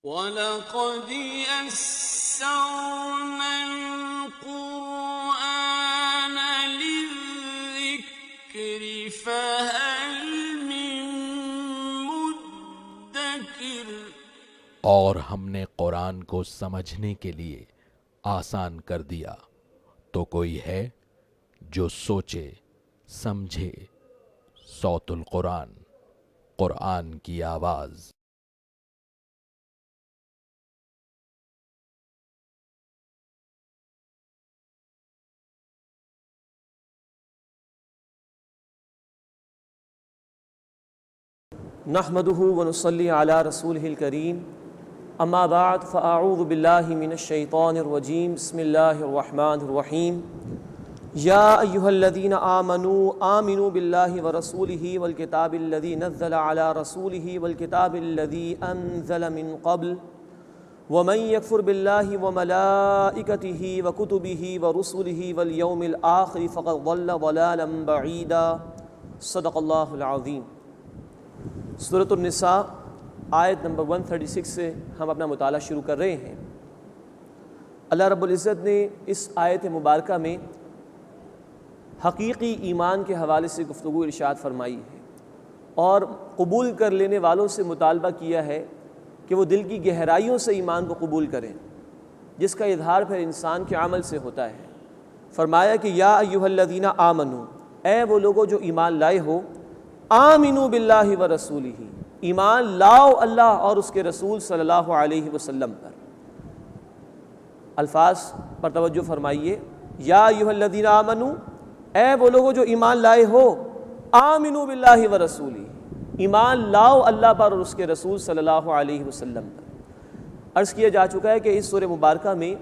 وَلَقَدْ يَسَّرْنَا الْقُرْآنَ لِلذِّكْرِ فَهَلْ مِن مُّدَّكِرٍ۔ اور ہم نے قرآن کو سمجھنے کے لیے آسان کر دیا، تو کوئی ہے جو سوچے سمجھے۔ صوت القرآن، قرآن کی آواز۔ نحمده ونصلي على رسوله الكريم اما بعد فاعوذ بالله من الشيطان الرجيم بسم الله الرحمن الرحيم يا ايها الذين آمنوا بالله ورسوله والكتاب الذي نزل على رسوله والكتاب الذي انزل من قبل ومن يكفر بالله وملائكته وكتبه ورسله واليوم الآخر فقد ضل ضلالا بعيدا صدق الله العظيم۔ سورۃ النساء آیت نمبر 136 سے ہم اپنا مطالعہ شروع کر رہے ہیں۔ اللہ رب العزت نے اس آیت مبارکہ میں حقیقی ایمان کے حوالے سے گفتگو ارشاد فرمائی ہے اور قبول کر لینے والوں سے مطالبہ کیا ہے کہ وہ دل کی گہرائیوں سے ایمان کو قبول کریں، جس کا اظہار پھر انسان کے عمل سے ہوتا ہے۔ فرمایا کہ یا ایھا الذین آمنو، اے وہ لوگوں جو ایمان لائے ہو، آمنوا باللہ ورسولہ، ایمان لاؤ اللہ اور اس کے رسول صلی اللہ علیہ وسلم پر۔ الفاظ پر توجہ فرمائیے، یا ایھا الذین آمنوا، اے وہ لوگوں جو ایمان لائے ہو، آمنوا باللہ ورسولہ، ایمان لاؤ اللہ پر اور اس کے رسول صلی اللہ علیہ وسلم پر۔ عرض کیا جا چکا ہے کہ اس سورہ مبارکہ میں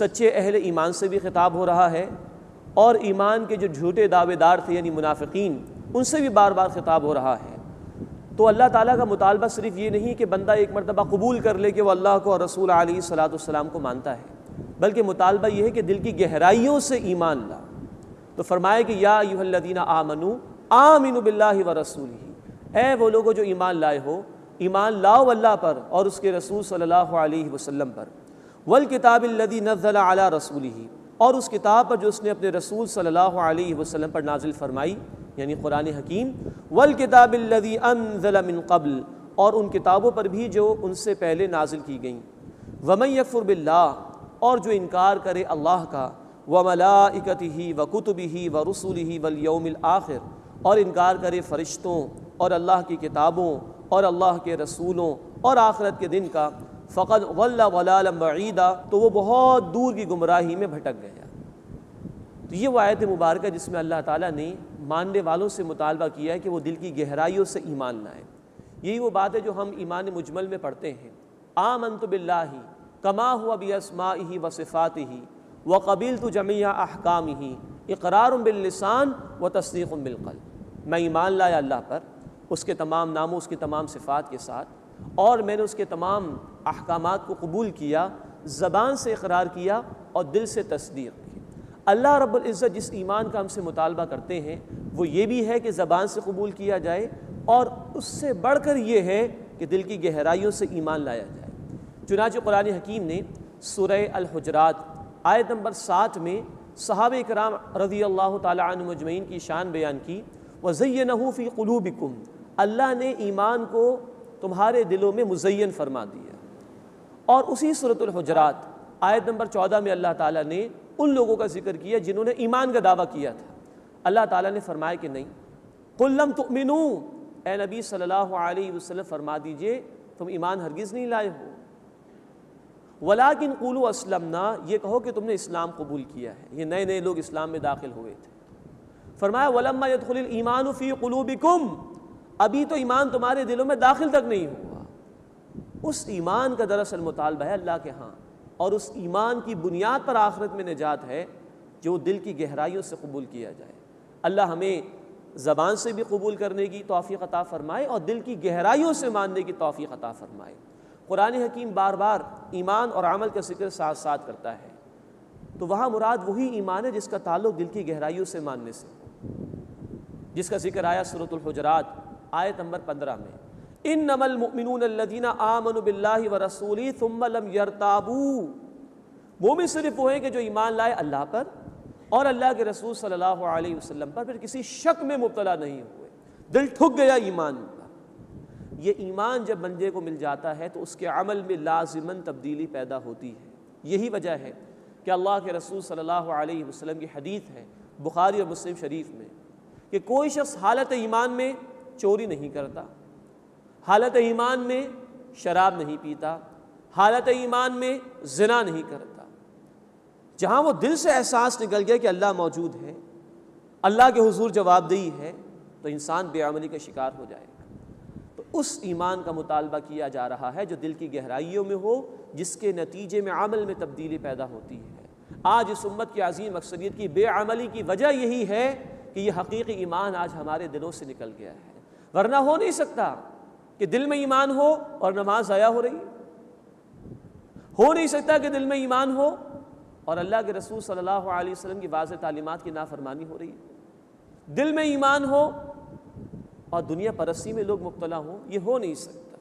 سچے اہل ایمان سے بھی خطاب ہو رہا ہے اور ایمان کے جو جھوٹے دعوے دار تھے یعنی منافقین، ان سے بھی بار بار خطاب ہو رہا ہے۔ تو اللہ تعالیٰ کا مطالبہ صرف یہ نہیں کہ بندہ ایک مرتبہ قبول کر لے کہ وہ اللہ کو اور رسول علیہ الصلاۃ والسلام کو مانتا ہے، بلکہ مطالبہ یہ ہے کہ دل کی گہرائیوں سے ایمان لا۔ تو فرمایا کہ یا ایھا الذین آمنوا آمنوا باللہ ورسولہ، اے وہ لوگوں جو ایمان لائے ہو، ایمان لاؤ اللہ پر اور اس کے رسول صلی اللہ علیہ وسلم پر، والکتاب الذی نزل علی رسولہ، اور اس کتاب پر جو اس نے اپنے رسول صلی اللہ علیہ وسلم پر نازل فرمائی یعنی قرآن حکیم، والکتاب الذی انزل من قبل، اور ان کتابوں پر بھی جو ان سے پہلے نازل کی گئیں، ومن یکفر باللہ، اور جو انکار کرے اللہ کا، وملائکتہ وکتبہ ورسلہ والیوم الآخر، اور انکار کرے فرشتوں اور اللہ کی کتابوں اور اللہ کے رسولوں اور آخرت کے دن کا، فقد ضل ضلالا بعیدا، تو وہ بہت دور کی گمراہی میں بھٹک گیا۔ تو یہ وہ آیت مبارکہ جس میں اللہ تعالیٰ نے ماننے والوں سے مطالبہ کیا ہے کہ وہ دل کی گہرائیوں سے ایمان لائیں۔ یہی وہ بات ہے جو ہم ایمان مجمل میں پڑھتے ہیں، آمنت باللہ کما ہوا باسمائہ وصفاتہ وقبلت جمیع احکامہ اقرار باللسان وتصدیق بالقلب۔ میں ایمان لایا اللہ پر، اس کے تمام ناموں، اس کی تمام صفات کے ساتھ، اور میں نے اس کے تمام احکامات کو قبول کیا، زبان سے اقرار کیا اور دل سے تصدیق کی۔ اللہ رب العزت جس ایمان کا ہم سے مطالبہ کرتے ہیں وہ یہ بھی ہے کہ زبان سے قبول کیا جائے، اور اس سے بڑھ کر یہ ہے کہ دل کی گہرائیوں سے ایمان لایا جائے۔ چنانچہ قرآن حکیم نے سورہ الحجرات آیت نمبر 7 میں صحابہ کرام رضی اللہ تعالی عنہم اجمعین کی شان بیان کی، وَزَيَّنَهُ فِي قُلُوبِكُمْ، اللہ نے ایمان کو تمہارے دلوں میں مزین فرما دیا۔ اور اسی سورۃ الحجرات آیت نمبر 14 میں اللہ تعالیٰ نے ان لوگوں کا ذکر کیا جنہوں نے ایمان کا دعویٰ کیا تھا۔ اللہ تعالیٰ نے فرمایا کہ نہیں، قُل لَّمْ تُؤْمِنُوا، اے نبی صلی اللہ علیہ وسلم فرما دیجئے تم ایمان ہرگز نہیں لائے ہو، وَلَٰكِنْ قُولُوا أَسْلَمْنَا، یہ کہو کہ تم نے اسلام قبول کیا ہے۔ یہ نئے نئے لوگ اسلام میں داخل ہوئے تھے۔ فرمایا وَلَمَّا يَدْخُلِ الْإِيمَانُ فِي قُلُوبِكُمْ، ابھی تو ایمان تمہارے دلوں میں داخل تک نہیں ہوا۔ اس ایمان کا دراصل مطالبہ ہے اللہ کے ہاں، اور اس ایمان کی بنیاد پر آخرت میں نجات ہے جو دل کی گہرائیوں سے قبول کیا جائے۔ اللہ ہمیں زبان سے بھی قبول کرنے کی توفیق عطا فرمائے اور دل کی گہرائیوں سے ماننے کی توفیق عطا فرمائے۔ قرآن حکیم بار بار ایمان اور عمل کا ذکر ساتھ ساتھ کرتا ہے، تو وہاں مراد وہی ایمان ہے جس کا تعلق دل کی گہرائیوں سے ماننے سے، جس کا ذکر آیا سورۃ الحجرات آیت نمبر 15 میں، انما المؤمنون الذین آمنوا باللہ ورسولہ ثم لم یرتابوا، مومن صرف وہ ہیں کہ جو ایمان لائے اللہ پر اور اللہ کے رسول صلی اللہ علیہ وسلم پر، پھر کسی شک میں مبتلا نہیں ہوئے، دل ٹھک گیا ایمان پر۔ یہ ایمان جب بندے کو مل جاتا ہے تو اس کے عمل میں لازماً تبدیلی پیدا ہوتی ہے۔ یہی وجہ ہے کہ اللہ کے رسول صلی اللہ علیہ وسلم کی حدیث ہے بخاری اور مسلم شریف میں کہ کوئی شخص حالت ایمان میں چوری نہیں کرتا، حالت ایمان میں شراب نہیں پیتا، حالت ایمان میں زنا نہیں کرتا۔ جہاں وہ دل سے احساس نکل گیا کہ اللہ موجود ہے، اللہ کے حضور جواب دہی ہے، تو انسان بے عملی کا شکار ہو جائے گا۔ تو اس ایمان کا مطالبہ کیا جا رہا ہے جو دل کی گہرائیوں میں ہو، جس کے نتیجے میں عمل میں تبدیلی پیدا ہوتی ہے۔ آج اس امت کی عظیم اکثریت کی بے عملی کی وجہ یہی ہے کہ یہ حقیقی ایمان آج ہمارے دلوں سے نکل گیا ہے، ورنہ ہو نہیں سکتا کہ دل میں ایمان ہو اور نماز ضائع ہو رہی ہو نہیں سکتا کہ دل میں ایمان ہو اور اللہ کے رسول صلی اللہ علیہ وسلم کی واضح تعلیمات کی نافرمانی ہو رہی ہے، دل میں ایمان ہو اور دنیا پرستی میں لوگ مبتلا ہوں، یہ ہو نہیں سکتا۔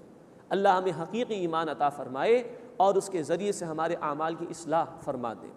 اللہ ہمیں حقیقی ایمان عطا فرمائے اور اس کے ذریعے سے ہمارے اعمال کی اصلاح فرما دے۔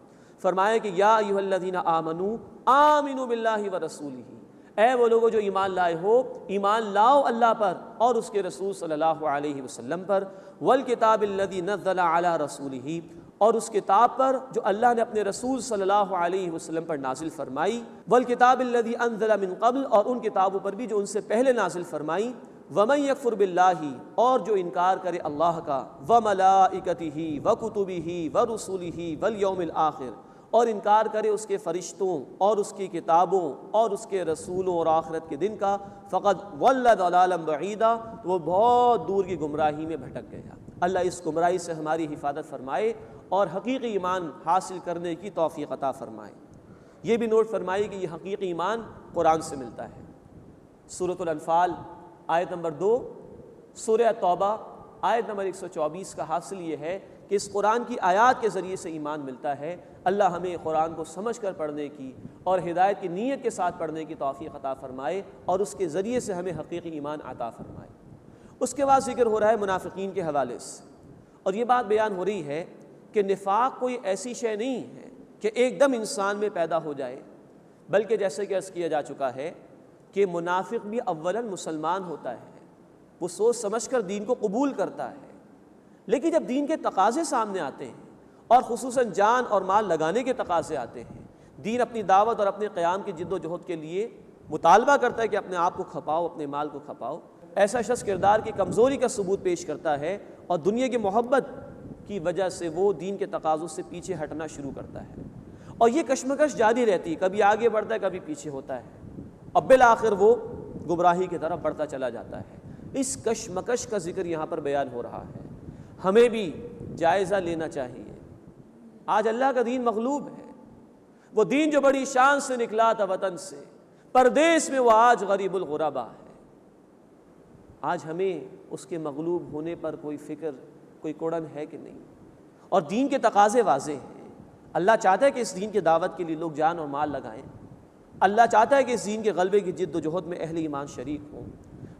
فرمایا کہ یا ایھا الذین آمنوا آمنوا باللہ ورسولہ، اے وہ لوگوں جو ایمان لائے ہو، ایمان لاؤ اللہ پر اور اس کے رسول صلی اللہ علیہ وسلم پر، والکتاب الذی نزل علی رسولہ، اور اس کتاب پر جو اللہ نے اپنے رسول صلی اللہ علیہ وسلم پر نازل فرمائی، والکتاب الذی انزل من قبل، اور ان کتابوں پر بھی جو ان سے پہلے نازل فرمائی، ومن یکفر باللہ، اور جو انکار کرے اللہ کا، وملائکتہ وکتبہ ورسلہ والیوم الآخر، اور انکار کرے اس کے فرشتوں اور اس کی کتابوں اور اس کے رسولوں اور آخرت کے دن کا، فقد ضل ضلالا بعیدا، وہ بہت دور کی گمراہی میں بھٹک گیا۔ اللہ اس گمراہی سے ہماری حفاظت فرمائے اور حقیقی ایمان حاصل کرنے کی توفیق عطا فرمائے۔ یہ بھی نوٹ فرمائے کہ یہ حقیقی ایمان قرآن سے ملتا ہے۔ سورۃ الانفال آیت نمبر 2، سورہ توبہ آیت نمبر 124 کا حاصل یہ ہے کہ اس قرآن کی آیات کے ذریعے سے ایمان ملتا ہے۔ اللہ ہمیں قرآن کو سمجھ کر پڑھنے کی اور ہدایت کی نیت کے ساتھ پڑھنے کی توفیق عطا فرمائے اور اس کے ذریعے سے ہمیں حقیقی ایمان عطا فرمائے۔ اس کے بعد ذکر ہو رہا ہے منافقین کے حوالے سے، اور یہ بات بیان ہو رہی ہے کہ نفاق کوئی ایسی شے نہیں ہے کہ ایک دم انسان میں پیدا ہو جائے، بلکہ جیسے کہ عرض کیا جا چکا ہے کہ منافق بھی اولاً مسلمان ہوتا ہے، وہ سوچ سمجھ کر دین کو قبول کرتا ہے، لیکن جب دین کے تقاضے سامنے آتے ہیں اور خصوصاً جان اور مال لگانے کے تقاضے آتے ہیں، دین اپنی دعوت اور اپنے قیام کی جد و جہد کے لیے مطالبہ کرتا ہے کہ اپنے آپ کو کھپاؤ، اپنے مال کو کھپاؤ، ایسا شخص کردار کی کمزوری کا ثبوت پیش کرتا ہے اور دنیا کی محبت کی وجہ سے وہ دین کے تقاضوں سے پیچھے ہٹنا شروع کرتا ہے، اور یہ کشمکش جاری رہتی ہے، کبھی آگے بڑھتا ہے کبھی پیچھے ہوتا ہے، اور بالآخر وہ گمراہی کی طرف بڑھتا چلا جاتا ہے۔ اس کشمکش کا ذکر یہاں پر بیان ہو رہا ہے۔ ہمیں بھی جائزہ لینا چاہیے۔ آج اللہ کا دین مغلوب ہے، وہ دین جو بڑی شان سے نکلا تھا وطن سے، پردیس میں وہ آج غریب الغربا ہے۔ آج ہمیں اس کے مغلوب ہونے پر کوئی فکر، کوئی کوڑن ہے کہ نہیں؟ اور دین کے تقاضے واضح ہیں۔ اللہ چاہتا ہے کہ اس دین کی دعوت کے لیے لوگ جان اور مال لگائیں، اللہ چاہتا ہے کہ اس دین کے غلبے کی جد و جہد میں اہل ایمان شریک ہوں۔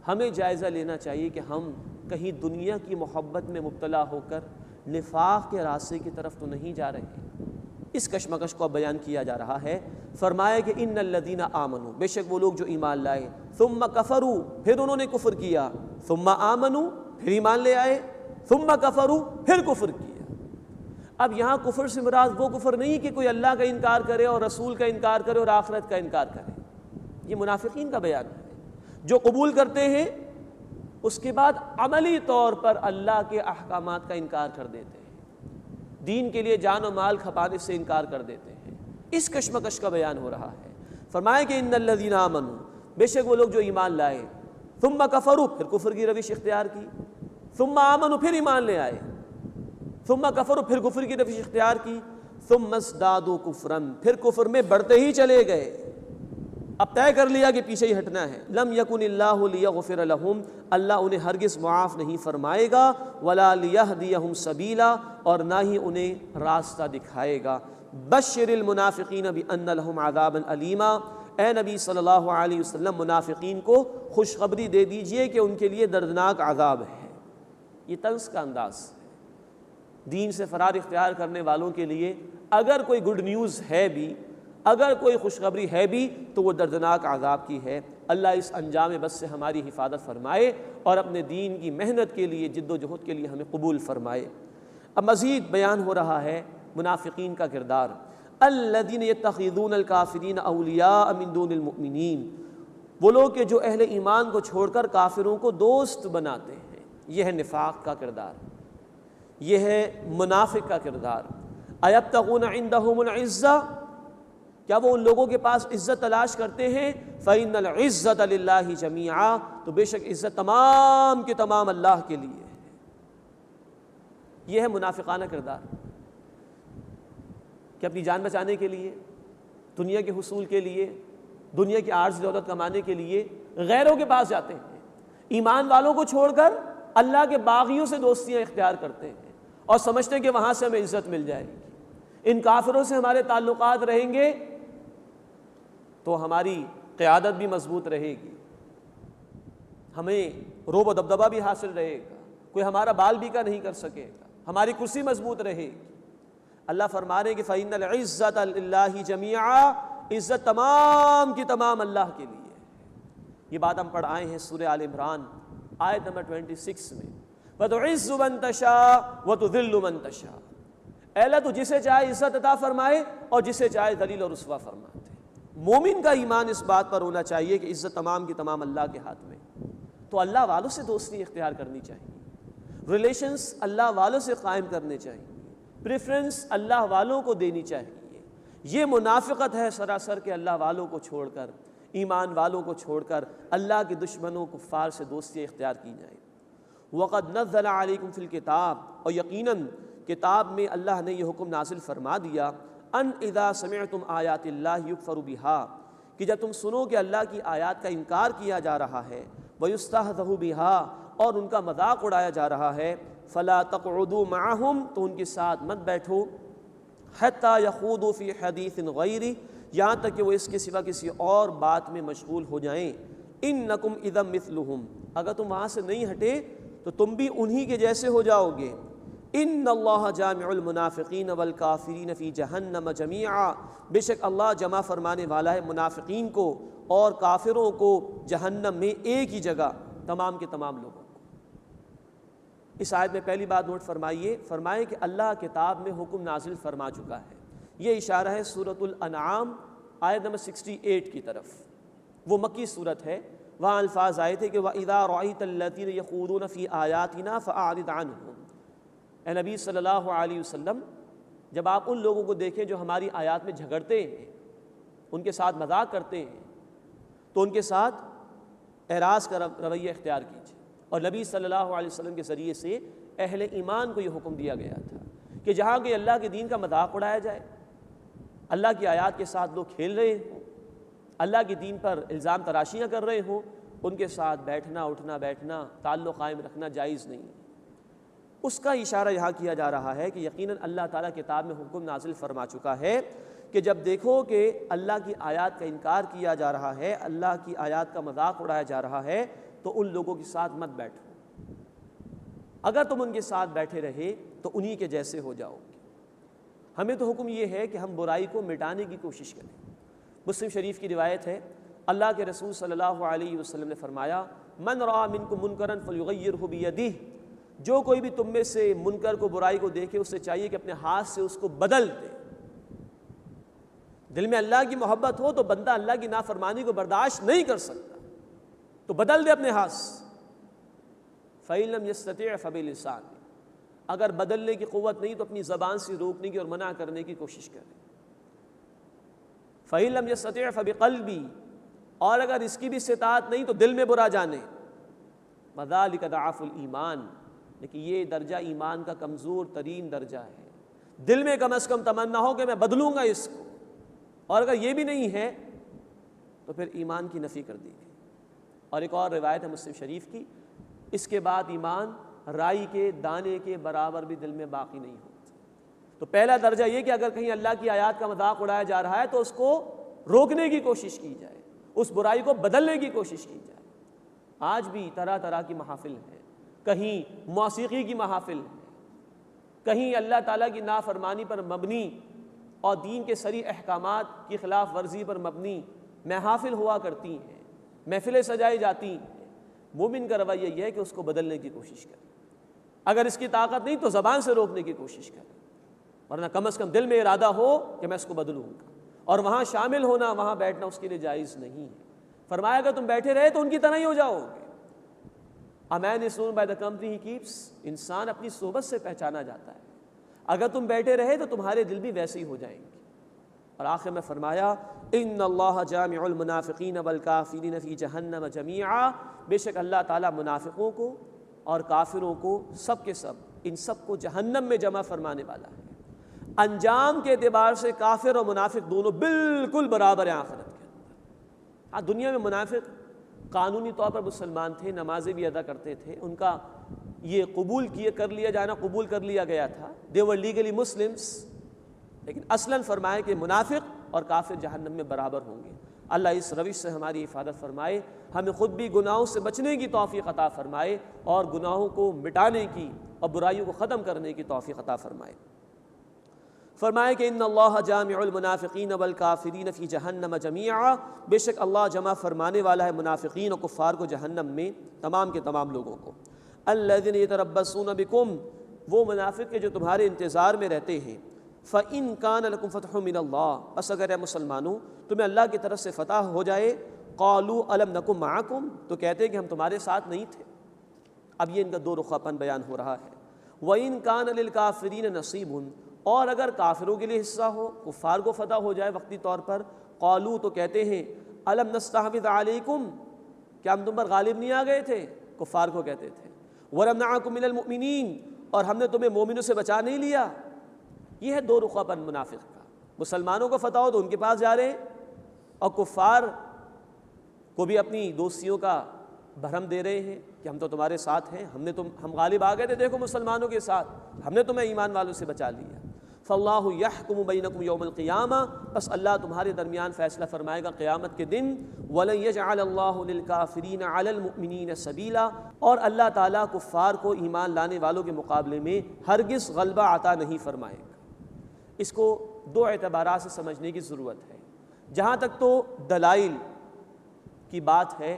ہمیں جائزہ لینا چاہیے کہ ہم کہیں دنیا کی محبت میں مبتلا ہو کر نفاق کے راستے کی طرف تو نہیں جا رہے۔ اس کشمکش کو بیان کیا جا رہا ہے۔ فرمایا کہ ان الذین آمنوا، بے شک وہ لوگ جو ایمان لائے، ثم کفروا، پھر انہوں نے کفر کیا، ثم آمنوا، پھر ایمان لے آئے، ثم کفروا، پھر کفر کیا۔ اب یہاں کفر سے مراد وہ کفر نہیں کہ کوئی اللہ کا انکار کرے اور رسول کا انکار کرے اور آخرت کا انکار کرے، یہ منافقین کا بیان ہے، جو قبول کرتے ہیں اس کے بعد عملی طور پر اللہ کے احکامات کا انکار کر دیتے ہیں، دین کے لیے جان و مال کھپانے سے انکار کر دیتے ہیں۔ اس کشمکش کا بیان ہو رہا ہے۔ فرمایا کہ ان الذین آمنوا، بے شک وہ لوگ جو ایمان لائے، ثم کفروا، پھر کفر کی روش اختیار کی، ثم آمنوا، پھر ایمان لے آئے، ثم کفروا، پھر کفر کی روش اختیار کی، ثم ازدادوا کفرا، پھر کفر میں بڑھتے ہی چلے گئے۔ اب طے کر لیا کہ پیچھے ہی ہٹنا ہے۔ لم یکن اللہ لیغفر لہم، اللہ انہیں ہرگز معاف نہیں فرمائے گا، ولا لیہدیہم سبیلا، اور نہ ہی انہیں راستہ دکھائے گا۔ بشر المنافقین بان لہم عذابا علیما، اے نبی صلی اللہ علیہ وسلم منافقین کو خوشخبری دے دیجئے کہ ان کے لیے دردناک عذاب ہے۔ یہ طنز کا انداز ہے۔ دین سے فرار اختیار کرنے والوں کے لیے اگر کوئی گڈ نیوز ہے بھی، اگر کوئی خوشخبری ہے بھی، تو وہ دردناک عذاب کی ہے۔ اللہ اس انجام بس سے ہماری حفاظت فرمائے اور اپنے دین کی محنت کے لیے، جد و جہد کے لیے ہمیں قبول فرمائے۔ اب مزید بیان ہو رہا ہے منافقین کا کردار۔ الذین یتخذون الکافرین اولیاء من دون المؤمنین، وہ لوگ کہ جو اہل ایمان کو چھوڑ کر کافروں کو دوست بناتے ہیں۔ یہ ہے نفاق کا کردار، یہ ہے منافق کا کردار۔ ایبتغون عندہم العزہ، کیا وہ ان لوگوں کے پاس عزت تلاش کرتے ہیں؟ فإن العزة للہ جمیعا، تو بے شک عزت تمام کے تمام اللہ کے لیے ہے۔ یہ ہے منافقانہ کردار کہ اپنی جان بچانے کے لیے، دنیا کے حصول کے لیے، دنیا کی عارضی دولت کمانے کے لیے غیروں کے پاس جاتے ہیں، ایمان والوں کو چھوڑ کر اللہ کے باغیوں سے دوستیاں اختیار کرتے ہیں اور سمجھتے ہیں کہ وہاں سے ہمیں عزت مل جائے گی، ان کافروں سے ہمارے تعلقات رہیں گے تو ہماری قیادت بھی مضبوط رہے گی، ہمیں روب و دبدبہ بھی حاصل رہے گا، کوئی ہمارا بال بیکا نہیں کر سکے گا، ہماری کرسی مضبوط رہے گی۔ اللہ فرما رہے ہیں کہ فإن العزة للہ جمیعا، عزت تمام کی تمام اللہ کے لیے ہے۔ یہ بات ہم پڑھ آئے ہیں سورہ آل عمران آیت نمبر 26 میں، وَتُعِزُّ مَن تَشَاءُ وَتُذِلُّ مَن تَشَاءُ، اے اللہ تو جسے چاہے عزت عطا فرمائے اور جسے چاہے ذلیل اور رسوا فرماتے۔ مومن کا ایمان اس بات پر ہونا چاہیے کہ عزت تمام کی تمام اللہ کے ہاتھ میں، تو اللہ والوں سے دوستی اختیار کرنی چاہیے، ریلیشنز اللہ والوں سے قائم کرنے چاہیے، پریفرنس اللہ والوں کو دینی چاہیے۔ یہ منافقت ہے سراسر کہ اللہ والوں کو چھوڑ کر، ایمان والوں کو چھوڑ کر اللہ کے دشمنوں کفار سے دوستی اختیار کی جائے۔ وَقَدْ نَزَّلَ عَلَيْكُمْ فِي الْكِتَابِ، اور یقیناً کتاب میں اللہ نے یہ حکم نازل فرما دیا، ان اذا سمعتم آیات اللہ یکفر بها، کہ جب تم سنو کہ اللہ کی آیات کا انکار کیا جا رہا ہے، ویستہزأ بها، اور ان کا مذاق اڑایا جا رہا ہے، فلا تقعدوا معهم، تو ان کے ساتھ مت بیٹھو، حتی یخوضوا فی حدیث غیرہ، یہاں تک کہ وہ اس کے سوا کسی اور بات میں مشغول ہو جائیں۔ انکم اذا مثلہم، اگر تم وہاں سے نہیں ہٹے تو تم بھی انہی کے جیسے ہو جاؤ گے۔ ان اللہ جامع المنافقین والکافرین فی جہنم جمیعا، بے شک اللہ جمع فرمانے والا ہے منافقین کو اور کافروں کو جہنم میں ایک ہی جگہ، تمام کے تمام لوگوں کو۔ اس آیت میں پہلی بات نوٹ فرمائے کہ اللہ کتاب میں حکم نازل فرما چکا ہے۔ یہ اشارہ ہے سورۃ الانعام آیت نمبر 68 کی طرف، وہ مکی صورت ہے، وہاں الفاظ آئے تھے کہ وَإِذَا رَأَيْتَ الَّذِينَ يَخُوضُونَ فِي آيَاتِنَا فَأَعْرِضْ عَنْهُمْ، اے نبی صلی اللہ علیہ وسلم جب آپ ان لوگوں کو دیکھیں جو ہماری آیات میں جھگڑتے ہیں، ان کے ساتھ مذاق کرتے ہیں، تو ان کے ساتھ اعراض کا رویہ اختیار کیجیے۔ اور نبی صلی اللہ علیہ وسلم کے ذریعے سے اہل ایمان کو یہ حکم دیا گیا تھا کہ جہاں کہ اللہ کے دین کا مذاق اڑایا جائے، اللہ کی آیات کے ساتھ لوگ کھیل رہے ہوں، اللہ کے دین پر الزام تراشیاں کر رہے ہوں، ان کے ساتھ بیٹھنا اٹھنا بیٹھنا تعلق قائم رکھنا جائز نہیں ہے۔ اس کا اشارہ یہاں کیا جا رہا ہے کہ یقیناً اللہ تعالیٰ کتاب میں حکم نازل فرما چکا ہے کہ جب دیکھو کہ اللہ کی آیات کا انکار کیا جا رہا ہے، اللہ کی آیات کا مذاق اڑایا جا رہا ہے، تو ان لوگوں کے ساتھ مت بیٹھو۔ اگر تم ان کے ساتھ بیٹھے رہے تو انہی کے جیسے ہو جاؤ گے۔ ہمیں تو حکم یہ ہے کہ ہم برائی کو مٹانے کی کوشش کریں۔ مسلم شریف کی روایت ہے، اللہ کے رسول صلی اللہ علیہ وسلم نے فرمایا، من رأى منکم منکرا فلیغیرہ بیدہ، جو کوئی بھی تم میں سے منکر کو برائی کو دیکھے اسے چاہیے کہ اپنے ہاتھ سے اس کو بدل دے۔ دل میں اللہ کی محبت ہو تو بندہ اللہ کی نافرمانی کو برداشت نہیں کر سکتا، تو بدل دے اپنے ہاتھ سے۔ فَإِن لَمْ يَسْتَطِعْ فَبِلِسَانِهِ، اگر بدلنے کی قوت نہیں تو اپنی زبان سے روکنے کی اور منع کرنے کی کوشش کرے۔ فَإِن لَمْ يَسْتَطِعْ فَبِقَلْبِهِ، اور اگر اس کی بھی استطاعت نہیں تو دل میں برا جانے۔ وَذَلِكَ ضَعْفُ الْإِيمَانِ، لیکن یہ درجہ ایمان کا کمزور ترین درجہ ہے۔ دل میں کم از کم تمنا ہو کہ میں بدلوں گا اس کو، اور اگر یہ بھی نہیں ہے تو پھر ایمان کی نفی کر دی گئی۔ اور ایک اور روایت ہے مسلم شریف کی، اس کے بعد ایمان رائی کے دانے کے برابر بھی دل میں باقی نہیں ہوتا۔ تو پہلا درجہ یہ کہ اگر کہیں اللہ کی آیات کا مذاق اڑایا جا رہا ہے تو اس کو روکنے کی کوشش کی جائے، اس برائی کو بدلنے کی کوشش کی جائے۔ آج بھی طرح طرح کی محافل ہیں، کہیں موسیقی کی محافل ہیں، کہیں اللہ تعالیٰ کی نافرمانی پر مبنی اور دین کے صریح احکامات کی خلاف ورزی پر مبنی محافل ہوا کرتی ہیں، محفلیں سجائی جاتی ہیں۔ مومن کا رویہ یہ ہے کہ اس کو بدلنے کی کوشش کرے، اگر اس کی طاقت نہیں تو زبان سے روکنے کی کوشش کرے، ورنہ کم از کم دل میں ارادہ ہو کہ میں اس کو بدلوں گا، اور وہاں شامل ہونا، وہاں بیٹھنا اس کے لیے جائز نہیں ہے۔ فرمایا اگر تم بیٹھے رہے تو ان کی طرح ہی ہو جاؤ گے۔ A man is known by the company he keeps۔ انسان اپنی صحبت سے پہچانا جاتا ہے، اگر تم بیٹھے رہے تو تمہارے دل بھی ویسے ہی ہو جائیں گے۔ اور آخر میں فرمایا ان اللہ جامع المنافقین والکافرین فی جہنم جمیعا، بے شک اللہ تعالیٰ منافقوں کو اور کافروں کو سب کے سب، ان سب کو جہنم میں جمع فرمانے والا ہے۔ انجام کے اعتبار سے کافر اور منافق دونوں بالکل برابر ہیں آخرت کے اندر۔ ہاں دنیا میں منافق قانونی طور پر مسلمان تھے، نمازیں بھی ادا کرتے تھے، ان کا یہ قبول کر لیا گیا تھا، they were legally Muslims، لیکن اصلاً فرمائے کہ منافق اور کافر جہنم میں برابر ہوں گے۔ اللہ اس روش سے ہماری حفاظت فرمائے، ہمیں خود بھی گناہوں سے بچنے کی توفیق عطا فرمائے، اور گناہوں کو مٹانے کی اور برائیوں کو ختم کرنے کی توفیق عطا فرمائے۔ فرمائے کہ ان اللہ جامع المنافقین والکافرین فی جہنم جمیعا، بے شک اللہ جمع فرمانے والا ہے منافقین اور کفار کو جہنم میں، تمام کے تمام لوگوں کو۔ الذین یتربصون بکم، وہ منافق کے جو تمہارے انتظار میں رہتے ہیں۔ فإن کان لکم فتح من اللہ، بس اگر اے مسلمانوں تمہیں اللہ کی طرف سے فتح ہو جائے، قالوا الم نکن معکم، تو کہتے ہیں کہ ہم تمہارے ساتھ نہیں تھے۔ اب یہ ان کا دو رخا پن بیان ہو رہا ہے۔ وإن کان للکافرین نصیب، اور اگر کافروں کے لیے حصہ ہو، کفار کو فتح ہو جائے وقتی طور پر، قالوا تو کہتے ہیں الم نستحوذ علیکم، کیا ہم تم پر غالب نہیں آ گئے تھے، کفار کو کہتے تھے، ونمنعکم من المؤمنین، اور ہم نے تمہیں مومنوں سے بچا نہیں لیا۔ یہ ہے دو رخا پن منافق کا، مسلمانوں کو فتح ہو تو ان کے پاس جا رہے ہیں، اور کفار کو بھی اپنی دوستیوں کا بھرم دے رہے ہیں کہ ہم تو تمہارے ساتھ ہیں، ہم غالب آ گئے تھے، دیکھو مسلمانوں کے ساتھ، ہم نے تمہیں ایمان والوں سے بچا لیا۔ فاللہ یحکم بینکم یوم القیامہ، بس اللہ تمہارے درمیان فیصلہ فرمائے گا قیامت کے دن۔ ولن یجعل اللہ للکافرین علی المؤمنین سبیلا، اور اللہ تعالیٰ کفار کو ایمان لانے والوں کے مقابلے میں ہرگز غلبہ عطا نہیں فرمائے گا۔ اس کو دو اعتبارات سے سمجھنے کی ضرورت ہے۔ جہاں تک تو دلائل کی بات ہے،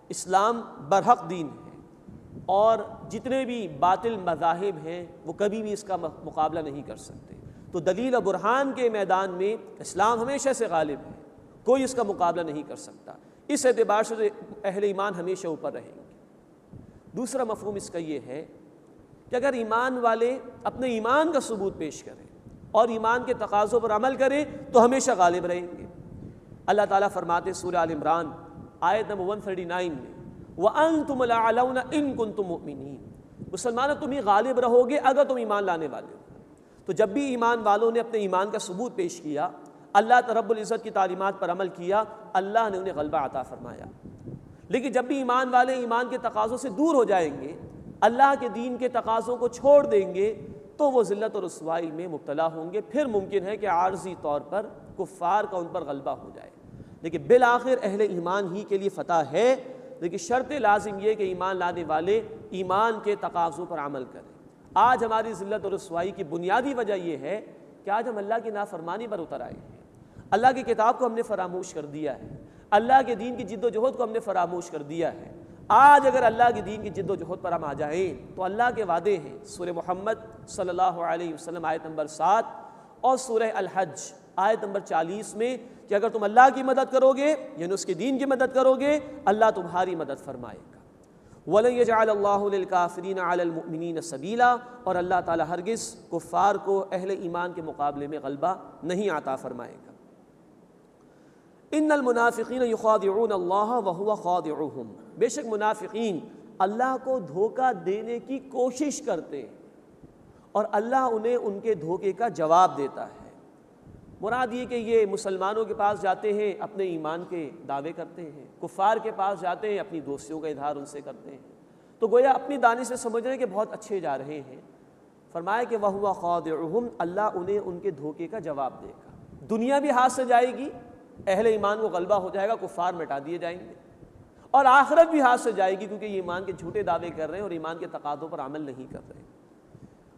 اسلام برحق دین ہے، اور جتنے بھی باطل مذاہب ہیں وہ کبھی بھی اس کا مقابلہ نہیں کر سکتے۔ تو دلیل و برہان کے میدان میں اسلام ہمیشہ سے غالب ہے، کوئی اس کا مقابلہ نہیں کر سکتا۔ اس اعتبار سے اہل ایمان ہمیشہ اوپر رہیں گے۔ دوسرا مفہوم اس کا یہ ہے کہ اگر ایمان والے اپنے ایمان کا ثبوت پیش کریں اور ایمان کے تقاضوں پر عمل کریں تو ہمیشہ غالب رہیں گے۔ اللہ تعالیٰ فرماتے سورہ آل عمران آیت نمبر 139 میں، وَأَنْتُمُ الْأَعْلَوْنَ إِن كُنتُم مُؤْمِنِينَ، مسلمانوں تم ہی غالب رہو گے اگر تم ایمان لانے والے ہو۔ تو جب بھی ایمان والوں نے اپنے ایمان کا ثبوت پیش کیا، اللہ رب العزت کی تعلیمات پر عمل کیا، اللہ نے انہیں غلبہ عطا فرمایا۔ لیکن جب بھی ایمان والے ایمان کے تقاضوں سے دور ہو جائیں گے، اللہ کے دین کے تقاضوں کو چھوڑ دیں گے، تو وہ ذلت اور رسوائی میں مبتلا ہوں گے۔ پھر ممکن ہے کہ عارضی طور پر کفار کا ان پر غلبہ ہو جائے، لیکن بالآخر اہل ایمان ہی کے لیے فتح ہے۔ لیکن شرط لازم یہ کہ ایمان لانے والے ایمان کے تقاضوں پر عمل کریں۔ آج ہماری ذلت اور رسوائی کی بنیادی وجہ یہ ہے کہ آج ہم اللہ کی نافرمانی پر اتر آئے ہیں، اللہ کی کتاب کو ہم نے فراموش کر دیا ہے، اللہ کے دین کی جد و جہد کو ہم نے فراموش کر دیا ہے۔ آج اگر اللہ کے دین کی جد و جہد پر ہم آ جائیں تو اللہ کے وعدے ہیں، سورہ محمد صلی اللہ علیہ وسلم آیت نمبر 7 اور سورہ الحج آیت نمبر 40 میں، کہ اگر تم اللہ کی مدد کرو گے، یعنی اس کے دین کی مدد کرو گے، اللہ تمہاری مدد فرمائے گا۔ وَلَن يَجْعَلَ اللَّهُ لِلْكَافِرِينَ عَلَى الْمُؤْمِنِينَ سَبِيلًا، اور اللہ تعالیٰ ہرگز کفار کو اہل ایمان کے مقابلے میں غلبہ نہیں عطا فرمائے گا۔ ان المنافقین یخادعون اللہ وہو خادعهم، بے شک منافقین اللہ کو دھوکہ دینے کی کوشش کرتے ہیں اور اللہ انہیں ان کے دھوکے کا جواب دیتا ہے۔ مراد یہ کہ یہ مسلمانوں کے پاس جاتے ہیں، اپنے ایمان کے دعوے کرتے ہیں، کفار کے پاس جاتے ہیں، اپنی دوستیوں کا اظہار ان سے کرتے ہیں، تو گویا اپنی دانش سے سمجھ رہے ہیں کہ بہت اچھے جا رہے ہیں۔ فرمایا کہ وَهُوَ خَادِعُهُمْ، اللہ انہیں ان کے دھوکے کا جواب دے گا۔ دنیا بھی ہاتھ سے جائے گی اہل ایمان کو غلبہ ہو جائے گا، کفار مٹا دیے جائیں گے، اور آخرت بھی ہاتھ سے جائے گی، کیونکہ یہ ایمان کے جھوٹے دعوے کر رہے ہیں اور ایمان کے تقاضوں پر عمل نہیں کر رہے۔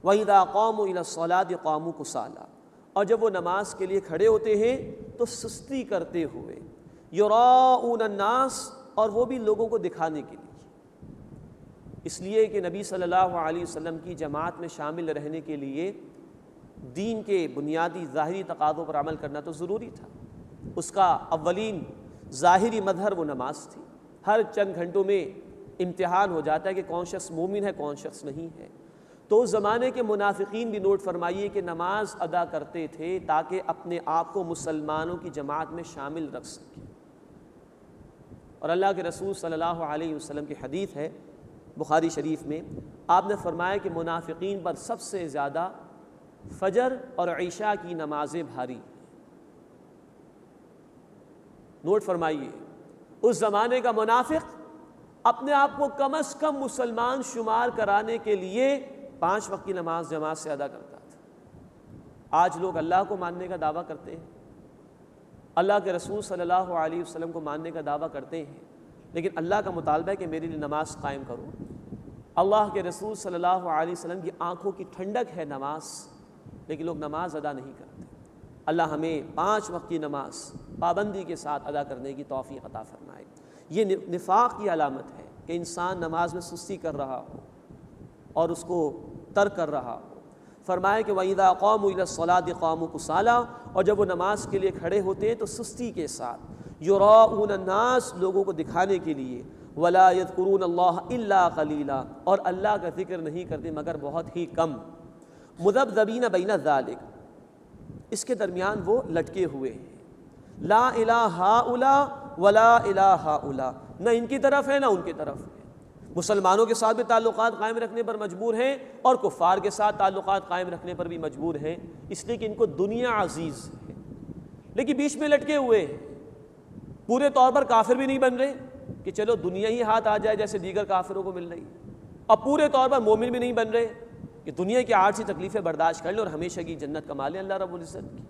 وَإِذَا قَامُوا إِلَى الصَّلَاةِ قَامُوا كُسَالَىٰ، اور جب وہ نماز کے لیے کھڑے ہوتے ہیں تو سستی کرتے ہوئے، يُرَاءُونَ النَّاسَ، اور وہ بھی لوگوں کو دکھانے کے لیے، اس لیے کہ نبی صلی اللہ علیہ وسلم کی جماعت میں شامل رہنے کے لیے دین کے بنیادی ظاہری تقاضوں پر عمل کرنا تو ضروری تھا۔ اس کا اولین ظاہری مظہر وہ نماز تھی۔ ہر چند گھنٹوں میں امتحان ہو جاتا ہے کہ کون شخص مومن ہے، کون شخص نہیں ہے۔ تو اس زمانے کے منافقین بھی نوٹ فرمائیے کہ نماز ادا کرتے تھے تاکہ اپنے آپ کو مسلمانوں کی جماعت میں شامل رکھ سکیں، اور اللہ کے رسول صلی اللہ علیہ وسلم کی حدیث ہے بخاری شریف میں، آپ نے فرمایا کہ منافقین پر سب سے زیادہ فجر اور عشاء کی نمازیں بھاری۔ نوٹ فرمائیے، اس زمانے کا منافق اپنے آپ کو کم از کم مسلمان شمار کرانے کے لیے 5 وقت کی نماز جماعت سے ادا کرتا تھا۔ آج لوگ اللہ کو ماننے کا دعویٰ کرتے ہیں، اللہ کے رسول صلی اللہ علیہ وسلم کو ماننے کا دعویٰ کرتے ہیں، لیکن اللہ کا مطالبہ ہے کہ میرے لیے نماز قائم کرو۔ اللہ کے رسول صلی اللہ علیہ وسلم کی آنکھوں کی ٹھنڈک ہے نماز، لیکن لوگ نماز ادا نہیں کرتے۔ اللہ ہمیں 5 وقت کی نماز پابندی کے ساتھ ادا کرنے کی توفیق عطا فرمائے۔ یہ نفاق کی علامت ہے کہ انسان نماز میں سستی کر رہا ہو اور اس کو ترک کر رہا ہو۔ فرمایا کہ وَإِذَا قَامُوا إِلَى الصَّلَاةِ قَامُوا كُسَالَىٰ، اور جب وہ نماز کے لیے کھڑے ہوتے ہیں تو سستی کے ساتھ، يُرَاءُونَ النَّاسَ، لوگوں کو دکھانے کے لیے، وَلَا يَذْكُرُونَ اللَّهَ إِلَّا قَلِيلًا، اور اللہ کا ذکر نہیں کرتے مگر بہت ہی کم۔ مُذَبْذَبِينَ بَيْنَ ذَلِكَ، اس کے درمیان وہ لٹکے ہوئے ہیں، لا الہ ہؤلاء ولا الہ ہؤلاء، نہ ان کی طرف ہے نہ ان کی طرف ہے۔ مسلمانوں کے ساتھ بھی تعلقات قائم رکھنے پر مجبور ہیں اور کفار کے ساتھ تعلقات قائم رکھنے پر بھی مجبور ہیں، اس لیے کہ ان کو دنیا عزیز ہے، لیکن بیچ میں لٹکے ہوئے ہیں۔ پورے طور پر کافر بھی نہیں بن رہے کہ چلو دنیا ہی ہاتھ آ جائے جیسے دیگر کافروں کو مل رہی ہے، اور پورے طور پر مومن بھی نہیں بن رہے کہ دنیا کی عارضی تکلیفیں برداشت کر لیں اور ہمیشہ کی جنت کما لیں اللہ رب العزت کی۔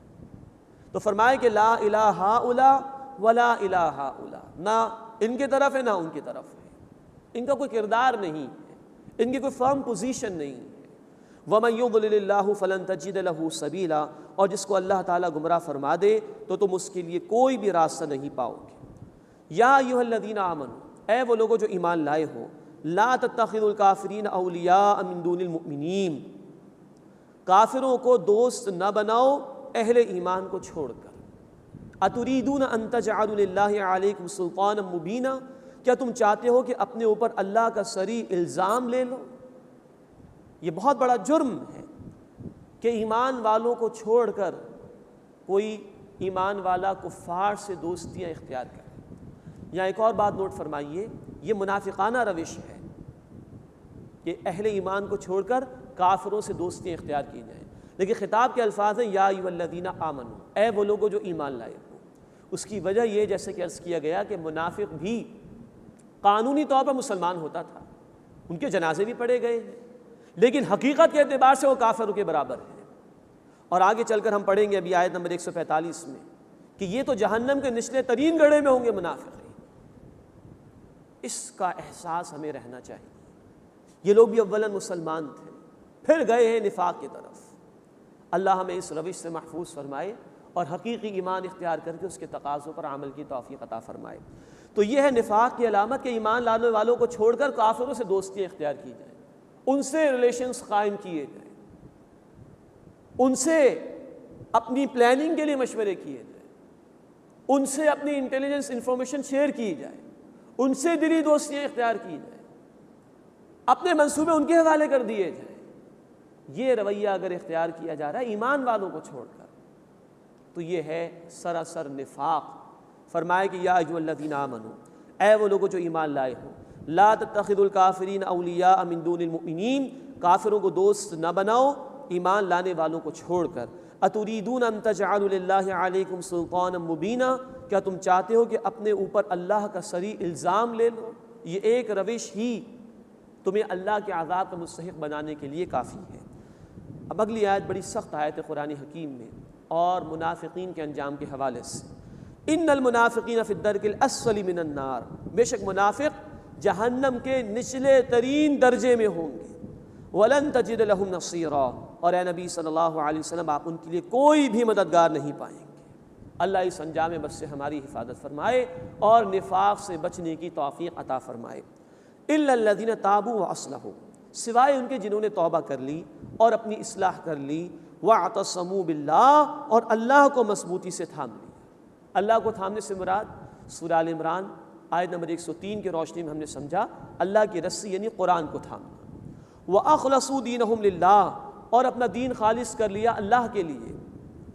تو فرمائے کہ لا الہ ہؤلاء ولا الہ ہؤلاء، نہ ان کی طرف ہے نہ ان کی طرف ہے، ان کا کوئی کردار نہیں ہے، ان کی کوئی فرم پوزیشن نہیں ہے۔ وَمَن يُضْلِلِ اللَّهُ فَلَن تَجِدَ لَهُ سَبِيلًا، اور جس کو اللہ تعالیٰ گمراہ فرما دے تو تم اس کے لیے کوئی بھی راستہ نہیں پاؤ گے۔ یا ایھا الذین آمنوا، اے وہ لوگوں جو ایمان لائے ہو، لا تتخذوا الکافرین اولیاء من دون المؤمنین، کافروں کو دوست نہ بناؤ اہل ایمان کو چھوڑ کر۔ اتریدون ان تجعلوا للہ علیکم سلطانا مبینا، کیا تم چاہتے ہو کہ اپنے اوپر اللہ کا صریح الزام لے لو؟ یہ بہت بڑا جرم ہے کہ ایمان والوں کو چھوڑ کر کوئی ایمان والا کفار سے دوستیاں اختیار کرے۔ یہاں ایک اور بات نوٹ فرمائیے، یہ منافقانہ روش ہے کہ اہل ایمان کو چھوڑ کر کافروں سے دوستیاں اختیار کی جائیں، لیکن خطاب کے الفاظ ہیں یا ایھا الذین آمنوا، اے وہ لوگوں جو ایمان لائے ہو۔ اس کی وجہ یہ، جیسے کہ عرض کیا گیا، کہ منافق بھی قانونی طور پر مسلمان ہوتا تھا، ان کے جنازے بھی پڑھے گئے ہیں، لیکن حقیقت کے اعتبار سے وہ کافروں کے برابر ہے۔ اور آگے چل کر ہم پڑھیں گے ابھی آیت نمبر 145 میں کہ یہ تو جہنم کے نچلے ترین گڑھے میں ہوں گے منافقین۔ اس کا احساس ہمیں رہنا چاہیے۔ یہ لوگ بھی اولاً مسلمان تھے، پھر گئے ہیں نفاق کی طرف۔ اللہ ہمیں اس روش سے محفوظ فرمائے اور حقیقی ایمان اختیار کر کے اس کے تقاضوں پر عمل کی توفیق عطا فرمائے۔ تو یہ ہے نفاق کی علامت کہ ایمان لانے والوں کو چھوڑ کر کافروں سے دوستیاں اختیار کی جائیں، ان سے ریلیشنز قائم کیے جائیں، ان سے اپنی پلاننگ کے لیے مشورے کیے جائیں، ان سے اپنی انٹیلیجنس انفارمیشن شیئر کی جائے، ان سے دلی دوستیاں اختیار کی جائیں، اپنے منصوبے ان کے حوالے کر دیے جائیں۔ یہ رویہ اگر اختیار کیا جا رہا ہے ایمان والوں کو چھوڑ کر تو یہ ہے سراسر نفاق۔ فرمائے کہ یا ایھا الذین آمنوا، اے وہ لوگوں جو ایمان لائے ہو، لا تتخذوا الکافرین اولیاء من دون المؤمنین، کافروں کو دوست نہ بناؤ ایمان لانے والوں کو چھوڑ کر۔ اتریدون ان تجعلوا للہ علیکم سلطانا مبینا، کیا تم چاہتے ہو کہ اپنے اوپر اللہ کا صریح الزام لے لو؟ یہ ایک روش ہی تمہیں اللہ کے عذاب کا مستحق بنانے کے لیے کافی ہے۔ اب اگلی آیت بڑی سخت آیت ہے قرآن حکیم میں اور منافقین کے انجام کے حوالے سے۔ ان المنافقین فی الدرک الاسفل من النار، بے شک منافق جہنم کے نچلے ترین درجے میں ہوں گے۔ وَلَن تَجِدَ لَهُمْ نَصِيرًا، اور اے نبی صلی اللہ علیہ وسلم آپ ان کے لیے کوئی بھی مددگار نہیں پائیں گے۔ اللہ اس انجام بد سے ہماری حفاظت فرمائے اور نفاق سے بچنے کی توفیق عطا فرمائے۔ إِلَّا الَّذِينَ تَابُوا وَأَصْلَحُوا، سوائے ان کے جنہوں نے توبہ کر لی اور اپنی اصلاح کر لی، وَاعْتَصَمُوا بِاللَّهِ، اور اللہ کو مضبوطی سے تھام لیا۔ اللہ کو تھامنے سے مراد سورہ آل عمران آیت نمبر 103 کی روشنی میں ہم نے سمجھا اللہ کی رسی یعنی قرآن کو تھامنا۔ وَأَخْلَصُوا دِينَهُمْ لِلَّهِ، اور اپنا دین خالص کر لیا اللہ کے لیے۔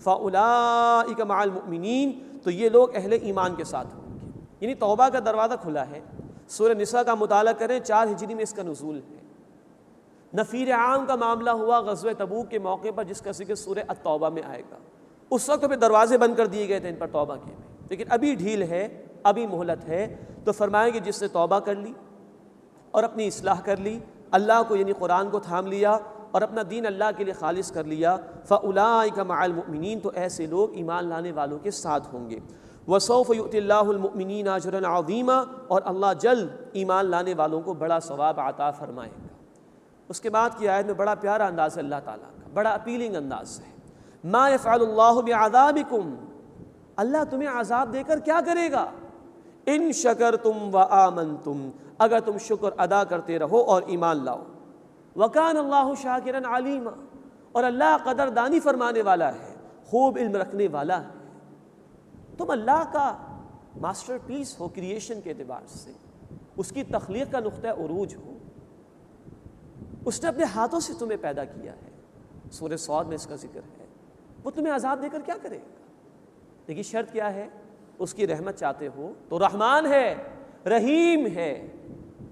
فَأُولَٰئِكَ مَعَ الْمُؤْمِنِينَ، تو یہ لوگ اہل ایمان کے ساتھ ہوں گے۔ یعنی توبہ کا دروازہ کھلا ہے۔ سورہ نساء کا مطالعہ کریں، 4 ہجری میں اس کا نزول ہے۔ نفیر عام کا معاملہ ہوا غزوہ تبوک کے موقع پر، جس کا ذکر سورہ التوبہ میں آئے گا۔ اس وقت پہ دروازے بند کر دیے گئے تھے ان پر توبہ کے، لیکن ابھی ڈھیل ہے، ابھی مہلت ہے۔ تو فرمائیں کہ جس نے توبہ کر لی اور اپنی اصلاح کر لی، اللہ کو یعنی قرآن کو تھام لیا اور اپنا دین اللہ کے لیے خالص کر لیا، فَأُولَٰئِكَ مَعَ الْمُؤْمِنِينَ، تو ایسے لوگ ایمان لانے والوں کے ساتھ ہوں گے۔ وَسَوْفَ يُؤْتِ اللَّهُ الْمُؤْمِنِينَ أَجْرًا عَظِيمًا، اور اللہ جلد ایمان لانے والوں کو بڑا ثواب عطا فرمائے گا۔ اس کے بعد کی آیت میں بڑا پیارا انداز ہے اللہ تعالیٰ کا، بڑا اپیلنگ انداز ہے۔ مَا يَفْعَلُ اللَّهُ بِعَذَابِكُمْ، اللہ تمہیں عذاب دے کر کیا کرے گا؟ ان شکرتم وآمنتم، اگر تم شکر ادا کرتے رہو اور ایمان لاؤ۔ وکان اللہ شاکرا علیما، اور اللہ قدردانی فرمانے والا ہے، خوب علم رکھنے والا ہے۔ تم اللہ کا ماسٹر پیس ہو کریشن کے اعتبار سے، اس کی تخلیق کا نقطہ عروج ہو، اس نے اپنے ہاتھوں سے تمہیں پیدا کیا ہے۔ سورہ صاد میں اس کا ذکر ہے۔ وہ تمہیں عذاب دے کر کیا کرے گا؟ لیکن شرط کیا ہے؟ اس کی رحمت چاہتے ہو تو رحمان ہے، رحیم ہے،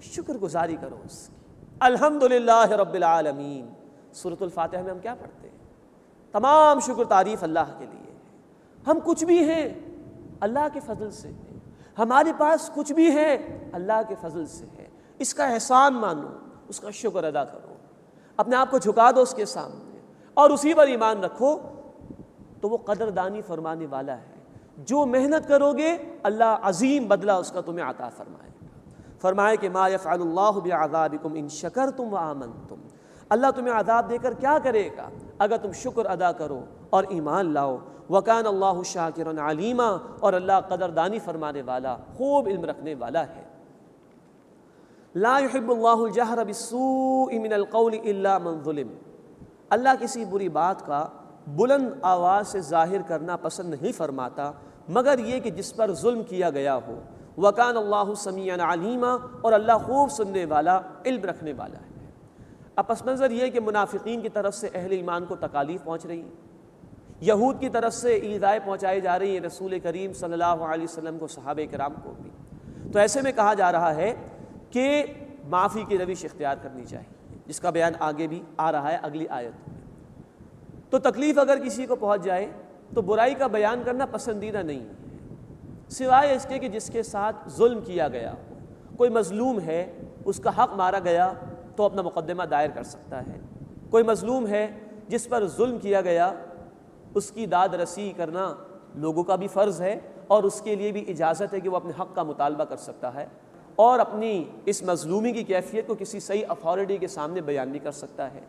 شکر گزاری کرو اس کی۔ الحمدللہ رب العالمین، سورۃ الفاتحہ میں ہم کیا پڑھتے ہیں؟ تمام شکر تعریف اللہ کے لیے ہے۔ ہم کچھ بھی ہیں اللہ کے فضل سے ہیں، ہمارے پاس کچھ بھی ہے اللہ کے فضل سے ہے۔ اس کا احسان مانو، اس کا شکر ادا کرو، اپنے آپ کو جھکا دو اس کے سامنے اور اسی پر ایمان رکھو، تو وہ قدردانی فرمانے والا ہے۔ جو محنت کرو گے اللہ عظیم بدلہ اس کا تمہیں عطا فرمائے گا۔ فرمائے کہ ما یفعل اللہ بعذابکم ان شکرتم وآمنتم، اللہ تمہیں عذاب دے کر کیا کرے گا اگر تم شکر ادا کرو اور ایمان لاؤ۔ وکان اللہ شاکرا علیما، اور اللہ قدردانی فرمانے والا، خوب علم رکھنے والا ہے۔ لا يحب اللہ الجہر بالسوء من القول الا من ظلم، اللہ کسی بری بات کا بلند آواز سے ظاہر کرنا پسند نہیں فرماتا مگر یہ کہ جس پر ظلم کیا گیا ہو۔ وکان اللہ سمیعا علیما، اور اللہ خوب سننے والا، علم رکھنے والا ہے۔ اب پس منظر یہ کہ منافقین کی طرف سے اہل ایمان کو تکالیف پہنچ رہی ہیں، یہود کی طرف سے ایذائیں پہنچائی جا رہی ہیں رسول کریم صلی اللہ علیہ وسلم کو، صحابہ کرام کو بھی۔ تو ایسے میں کہا جا رہا ہے کہ معافی کی روش اختیار کرنی چاہیے، جس کا بیان آگے بھی آ رہا ہے اگلی آیت میں۔ تو تکلیف اگر کسی کو پہنچ جائے تو برائی کا بیان کرنا پسندیدہ نہیں ہے، سوائے اس کے کہ جس کے ساتھ ظلم کیا گیا ہو۔ کوئی مظلوم ہے، اس کا حق مارا گیا تو اپنا مقدمہ دائر کر سکتا ہے۔ کوئی مظلوم ہے جس پر ظلم کیا گیا، اس کی داد رسی کرنا لوگوں کا بھی فرض ہے، اور اس کے لیے بھی اجازت ہے کہ وہ اپنے حق کا مطالبہ کر سکتا ہے، اور اپنی اس مظلومی کی کیفیت کو کسی صحیح اتھارٹی کے سامنے بیان بھی کر سکتا ہے۔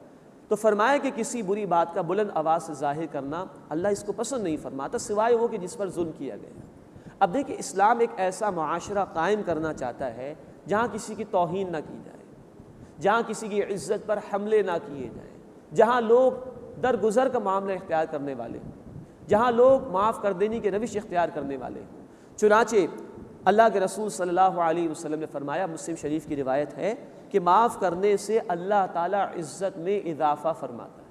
تو فرمایا کہ کسی بری بات کا بلند آواز سے ظاہر کرنا اللہ اس کو پسند نہیں فرماتا، سوائے وہ کہ جس پر ظلم کیا گیا۔ اب دیکھیں، اسلام ایک ایسا معاشرہ قائم کرنا چاہتا ہے جہاں کسی کی توہین نہ کی جائے، جہاں کسی کی عزت پر حملے نہ کیے جائیں، جہاں لوگ درگزر کا معاملہ اختیار کرنے والے ہوں، جہاں لوگ معاف کر دینے کی روش اختیار کرنے والے ہوں۔ چنانچہ اللہ کے رسول صلی اللہ علیہ وسلم نے فرمایا، مسلم شریف کی روایت ہے کہ معاف کرنے سے اللہ تعالیٰ عزت میں اضافہ فرماتا ہے،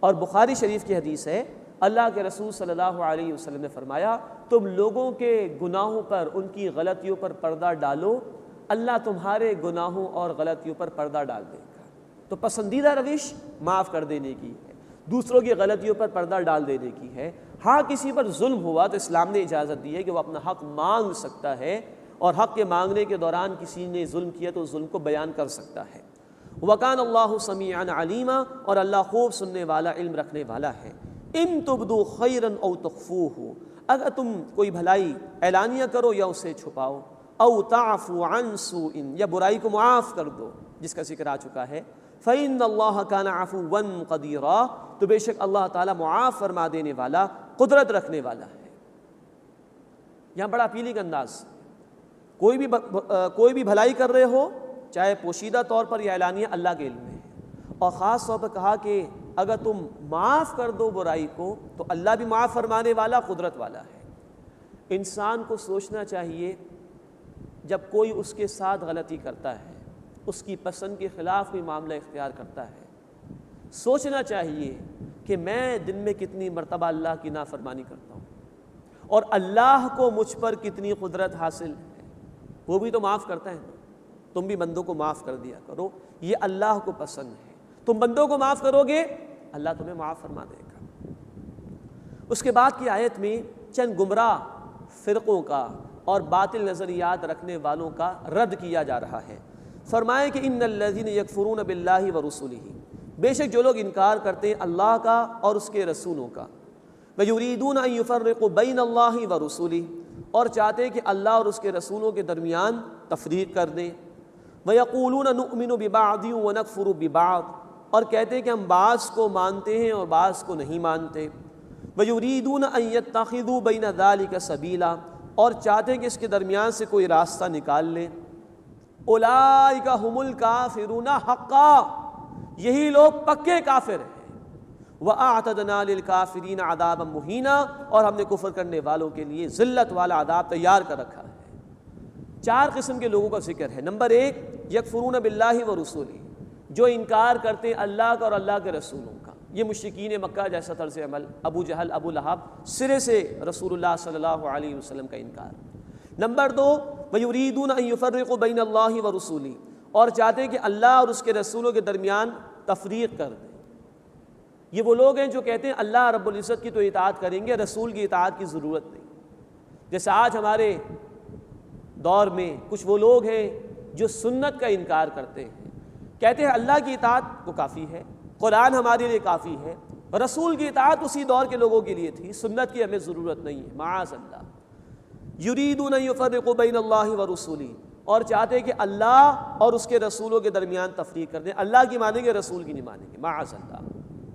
اور بخاری شریف کی حدیث ہے، اللہ کے رسول صلی اللہ علیہ وسلم نے فرمایا، تم لوگوں کے گناہوں پر، ان کی غلطیوں پر پردہ ڈالو، اللہ تمہارے گناہوں اور غلطیوں پر پردہ ڈال دے گا۔ تو پسندیدہ روش معاف کر دینے کی ہے، دوسروں کی غلطیوں پر پردہ ڈال دینے کی ہے۔ ہاں کسی پر ظلم ہوا تو اسلام نے اجازت دی ہے کہ وہ اپنا حق مانگ سکتا ہے، اور حق کے مانگنے کے دوران کسی نے ظلم کیا تو ظلم کو بیان کر سکتا ہے۔ وَكَانَ اللَّهُ سَمِيعًا عَلِيمًا، اور اللہ خوب سننے والا، علم رکھنے والا ہے۔ ان تبدو خیرا او تخفوہ، اگر تم کوئی بھلائی اعلانیہ کرو یا اسے چھپاؤ، او تعفو عن سوء، یا برائی کو معاف کر دو جس کا ذکر آ چکا ہے، فإن اللہ کان عفوا قدیرا، تو بے شک اللہ تعالیٰ معاف فرما دینے والا، قدرت رکھنے والا ہے۔ یہاں بڑا اپیلنگ انداز، کوئی بھی بھلائی کر رہے ہو چاہے پوشیدہ طور پر یا اعلانیہ، اللہ کے علم میں ہے، اور خاص طور پر کہا کہ اگر تم معاف کر دو برائی کو تو اللہ بھی معاف فرمانے والا، قدرت والا ہے۔ انسان کو سوچنا چاہیے جب کوئی اس کے ساتھ غلطی کرتا ہے، اس کی پسند کے خلاف کوئی معاملہ اختیار کرتا ہے، سوچنا چاہیے کہ میں دن میں کتنی مرتبہ اللہ کی نافرمانی کرتا ہوں اور اللہ کو مجھ پر کتنی قدرت حاصل ہے۔ وہ بھی تو معاف کرتا ہے نا، تم بھی بندوں کو معاف کر دیا کرو، یہ اللہ کو پسند ہے۔ تم بندوں کو معاف کرو گے اللہ تمہیں معاف فرما دے گا۔ اس کے بعد کی آیت میں چند گمراہ فرقوں کا اور باطل نظریات رکھنے والوں کا رد کیا جا رہا ہے۔ فرمائے کہ ان الذین یکفرون باللہ ورسلہ، بے شک جو لوگ انکار کرتے ہیں اللہ کا اور اس کے رسولوں کا، ویریدون ان یفرقوا بین اللہ ورسلہ، اور چاہتے ہیں کہ اللہ اور اس کے رسولوں کے درمیان تفریق کر دیں، ویقولون نؤمن ببعض ونکفر ببعض، اور کہتے ہیں کہ ہم بعض کو مانتے ہیں اور بعض کو نہیں مانتے، ویریدون ان یتخذوا بین ذلک سبیلا، اور چاہتے ہیں کہ اس کے درمیان سے کوئی راستہ نکال لیں۔ اولئک ھم الکافرون حقا، یہی لوگ پکے کافر ہیں۔ وَأَعْتَدْنَا لِلْكَافِرِينَ عَذَابًا مُهِينًا، اور ہم نے کفر کرنے والوں کے لیے ذلت والا عذاب تیار کر رکھا ہے۔ 4 قسم کے لوگوں کا ذکر ہے۔ نمبر 1، یکفرون باللہ ورسولہ، جو انکار کرتے ہیں اللہ کا اور اللہ کے رسولوں کا۔ یہ مشرکین مکہ جیسا طرز عمل، ابو جہل، ابو لہب، سرے سے رسول اللہ صلی اللہ علیہ وسلم کا انکار۔ نمبر 2، وَيُرِيدُونَ أَن يُفَرِّقُوا بَيْنَ اللَّهِ وَرُسُولِهِ، اور چاہتے ہیں کہ اللہ اور اس کے رسولوں کے درمیان تفریق کر دیں۔ یہ وہ لوگ ہیں جو کہتے ہیں اللہ رب العزت کی تو اطاعت کریں گے، رسول کی اطاعت کی ضرورت نہیں۔ جیسے آج ہمارے دور میں کچھ وہ لوگ ہیں جو سنت کا انکار کرتے ہیں، کہتے ہیں اللہ کی اطاعت کو کافی ہے، قرآن ہمارے لیے کافی ہے، رسول کی اطاعت اسی دور کے لوگوں کے لیے تھی، سنت کی ہمیں ضرورت نہیں ہے، معاذ اللہ۔ یریدون ان یفرقوا بین اللہ ورسولہ، اور چاہتے ہیں کہ اللہ اور اس کے رسولوں کے درمیان تفریق کر دیں، اللہ کی مانیں گے رسول کی نہیں مانیں گے، معاذ اللہ۔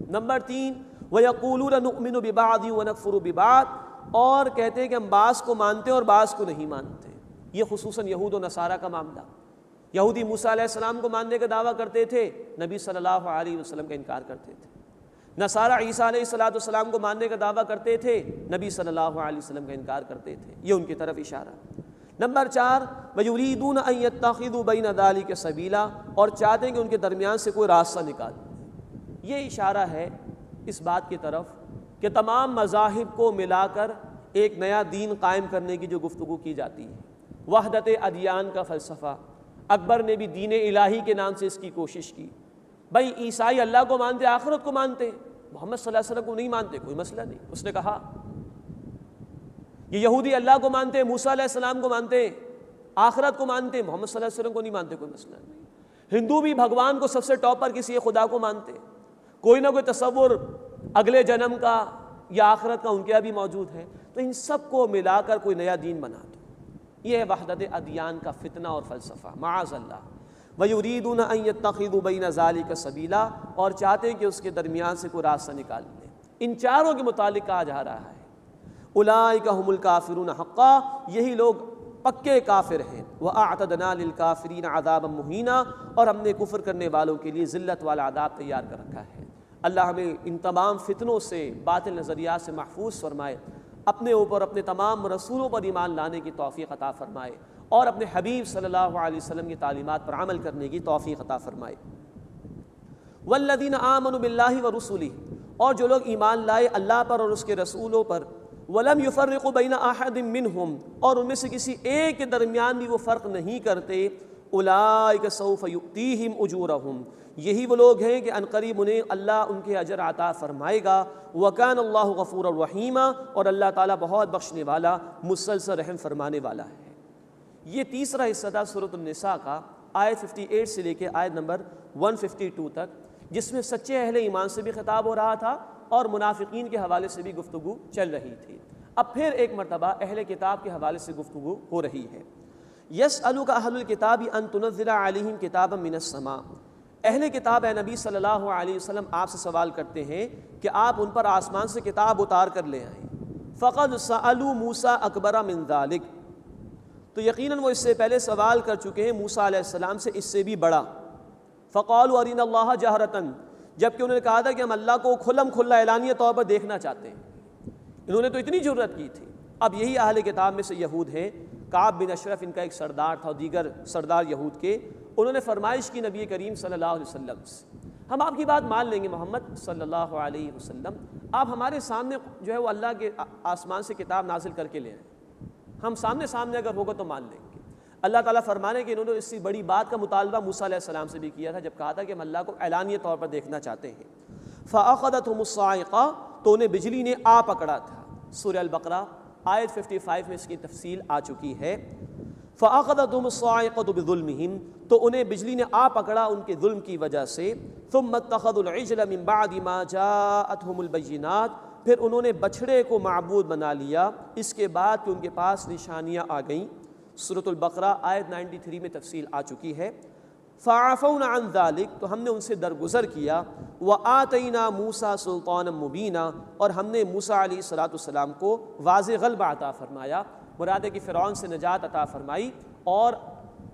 نمبر 3، وَيَقُولُونَ نُؤْمِنُ بِبَعْضٍ وَنَكْفُرُ بِبَعْضٍ، اور کہتے ہیں کہ ہم بعض کو مانتے ہیں اور بعض کو نہیں مانتے۔ یہ خصوصاً یہود و نصارہ کا معاملہ۔ یہودی موسیٰ علیہ السلام کو ماننے کا دعویٰ کرتے تھے، نبی صلی اللہ علیہ وسلم کا انکار کرتے تھے۔ نصارہ عیسیٰ علیہ السلام کو ماننے کا دعویٰ کرتے تھے، نبی صلی اللہ علیہ وسلم کا انکار کرتے تھے۔ یہ ان کی طرف اشارہ۔ نمبر 4، وَيُرِيدُونَ أَن يَتَّخِذُوا بَيْنَ ذَلِكَ سَبِيلًا، اور چاہتے ہیں کہ ان کے درمیان سے کوئی راستہ نکال۔ یہ اشارہ ہے اس بات کی طرف کہ تمام مذاہب کو ملا کر ایک نیا دین قائم کرنے کی جو گفتگو کی جاتی ہے، وحدت ادیان کا فلسفہ۔ اکبر نے بھی دین الہی کے نام سے اس کی کوشش کی۔ بھائی عیسائی اللہ کو مانتے، آخرت کو مانتے، محمد صلی اللہ علیہ وسلم کو نہیں مانتے، کوئی مسئلہ نہیں۔ اس نے کہا یہ یہودی اللہ کو مانتے، موسیٰ علیہ السلام کو مانتے، آخرت کو مانتے، محمد صلی اللہ علیہ وسلم کو نہیں مانتے، کوئی مسئلہ نہیں۔ ہندو بھی بھگوان کو سب سے ٹاپ پر کسی خدا کو مانتے، کوئی نہ کوئی تصور اگلے جنم کا یا آخرت کا ان کے یہاں بھی موجود ہے۔ تو ان سب کو ملا کر کوئی نیا دین بنا دو، یہ ہے وحدت ادیان کا فتنہ اور فلسفہ، معاذ اللہ۔ وَيُرِيدُونَ أَن يَتَّخِذُوا بَيْنَ ذَلِكَ سَبِيلًا، اور چاہتے ہیں کہ اس کے درمیان سے کوئی راستہ نکال لیں۔ ان چاروں کے متعلق کہا جا رہا ہے اولئک ھم الکافرون حقا، یہی لوگ پکے کافر ہیں۔ وَأَعْتَدْنَا لِلْكَافِرِينَ عَذَابًا مُهِينًا، اور ہم نے کفر کرنے والوں کے لیے ذلت والا عذاب تیار کر رکھا ہے۔ اللہ ہمیں ان تمام فتنوں سے، باطل نظریات سے محفوظ فرمائے، اپنے اوپر اپنے تمام رسولوں پر ایمان لانے کی توفیق عطا فرمائے، اور اپنے حبیب صلی اللہ علیہ وسلم کی تعلیمات پر عمل کرنے کی توفیق عطا فرمائے۔ والذین آمنوا باللہ ورسلہ، اور جو لوگ ایمان لائے اللہ پر اور اس کے رسولوں پر، ولم یفرقوا بین احد منہم، اور ان میں سے کسی ایک کے درمیان بھی وہ فرق نہیں کرتے، اولئک سوف یؤتیہم اجورہم، یہی وہ لوگ ہیں کہ عنقریب انہیں اللہ ان کے اجر عطا فرمائے گا۔ وکان اللہ غفورا رحیما، اور اللہ تعالیٰ بہت بخشنے والا، مسلسل رحم فرمانے والا ہے۔ یہ تیسرا حصہ تھا سورۃ النساء کا، آیت 58 سے لے کے آیت نمبر 152 تک، جس میں سچے اہل ایمان سے بھی خطاب ہو رہا تھا اور منافقین کے حوالے سے بھی گفتگو چل رہی تھی۔ اب پھر ایک مرتبہ اہل کتاب کے حوالے سے گفتگو ہو رہی ہے. یسألک اہل الکتاب ان تنزل علیہم کتابا من السماء. اہل کتاب اے نبی صلی اللہ علیہ وسلم آپ سے سوال کرتے ہیں کہ آپ ان پر آسمان سے کتاب اتار کر لے آئیں. فقد سألوا موسیٰ اکبر من ذلک. تو یقیناً وہ اس سے پہلے سوال کر چکے ہیں موسیٰ علیہ السلام سے اس سے بھی بڑا. فقالوا ارنا اللہ جہرتاً. جبکہ انہوں نے کہا تھا کہ ہم اللہ کو کھلم کھلا اعلانیہ طور پر دیکھنا چاہتے ہیں. انہوں نے تو اتنی جرت کی تھی. اب یہی اہل کتاب میں سے یہود ہیں. کعب بن اشرف ان کا ایک سردار تھا اور دیگر سردار یہود کے. انہوں نے فرمائش کی نبی کریم صلی اللہ علیہ وسلم سے, ہم آپ کی بات مان لیں گے محمد صلی اللہ علیہ وسلم, آپ ہمارے سامنے جو ہے وہ اللہ کے آسمان سے کتاب نازل کر کے لے آئیں, ہم سامنے اگر ہوگا تو مان لیں گے. اللہ تعالیٰ فرمانے کہ انہوں نے اس سے بڑی بات کا مطالبہ موسیٰ علیہ السلام سے بھی کیا تھا جب کہا تھا کہ ہم اللہ کو اعلانیہ طور پر دیکھنا چاہتے ہیں. فأخذتهم الصاعقہ. تو انہیں بجلی نے آ پکڑا تھا. سورہ البقرہ آیت 55 میں اس کی تفصیل آ چکی ہے. فأخذتهم الصاعقة بظلمهم. تو انہیں بجلی نے آ پکڑا ان کے ظلم کی وجہ سے. ثم اتخذوا العجل من بعد ما جاءتهم البينات. پھر انہوں نے بچھڑے کو معبود بنا لیا اس کے بعد کہ ان کے پاس نشانیاں آ گئیں. سورۃ البقرہ آیت 93 میں تفصیل آ چکی ہے. فعفونا عن ذلك. تو ہم نے ان سے درگزر کیا. وآتینا موسیٰ سلطانا مبینا. اور ہم نے موسیٰ علیہ السلام کو واضح غلبہ عطا فرمایا. مراد ہے کہ فرعون سے نجات عطا فرمائی اور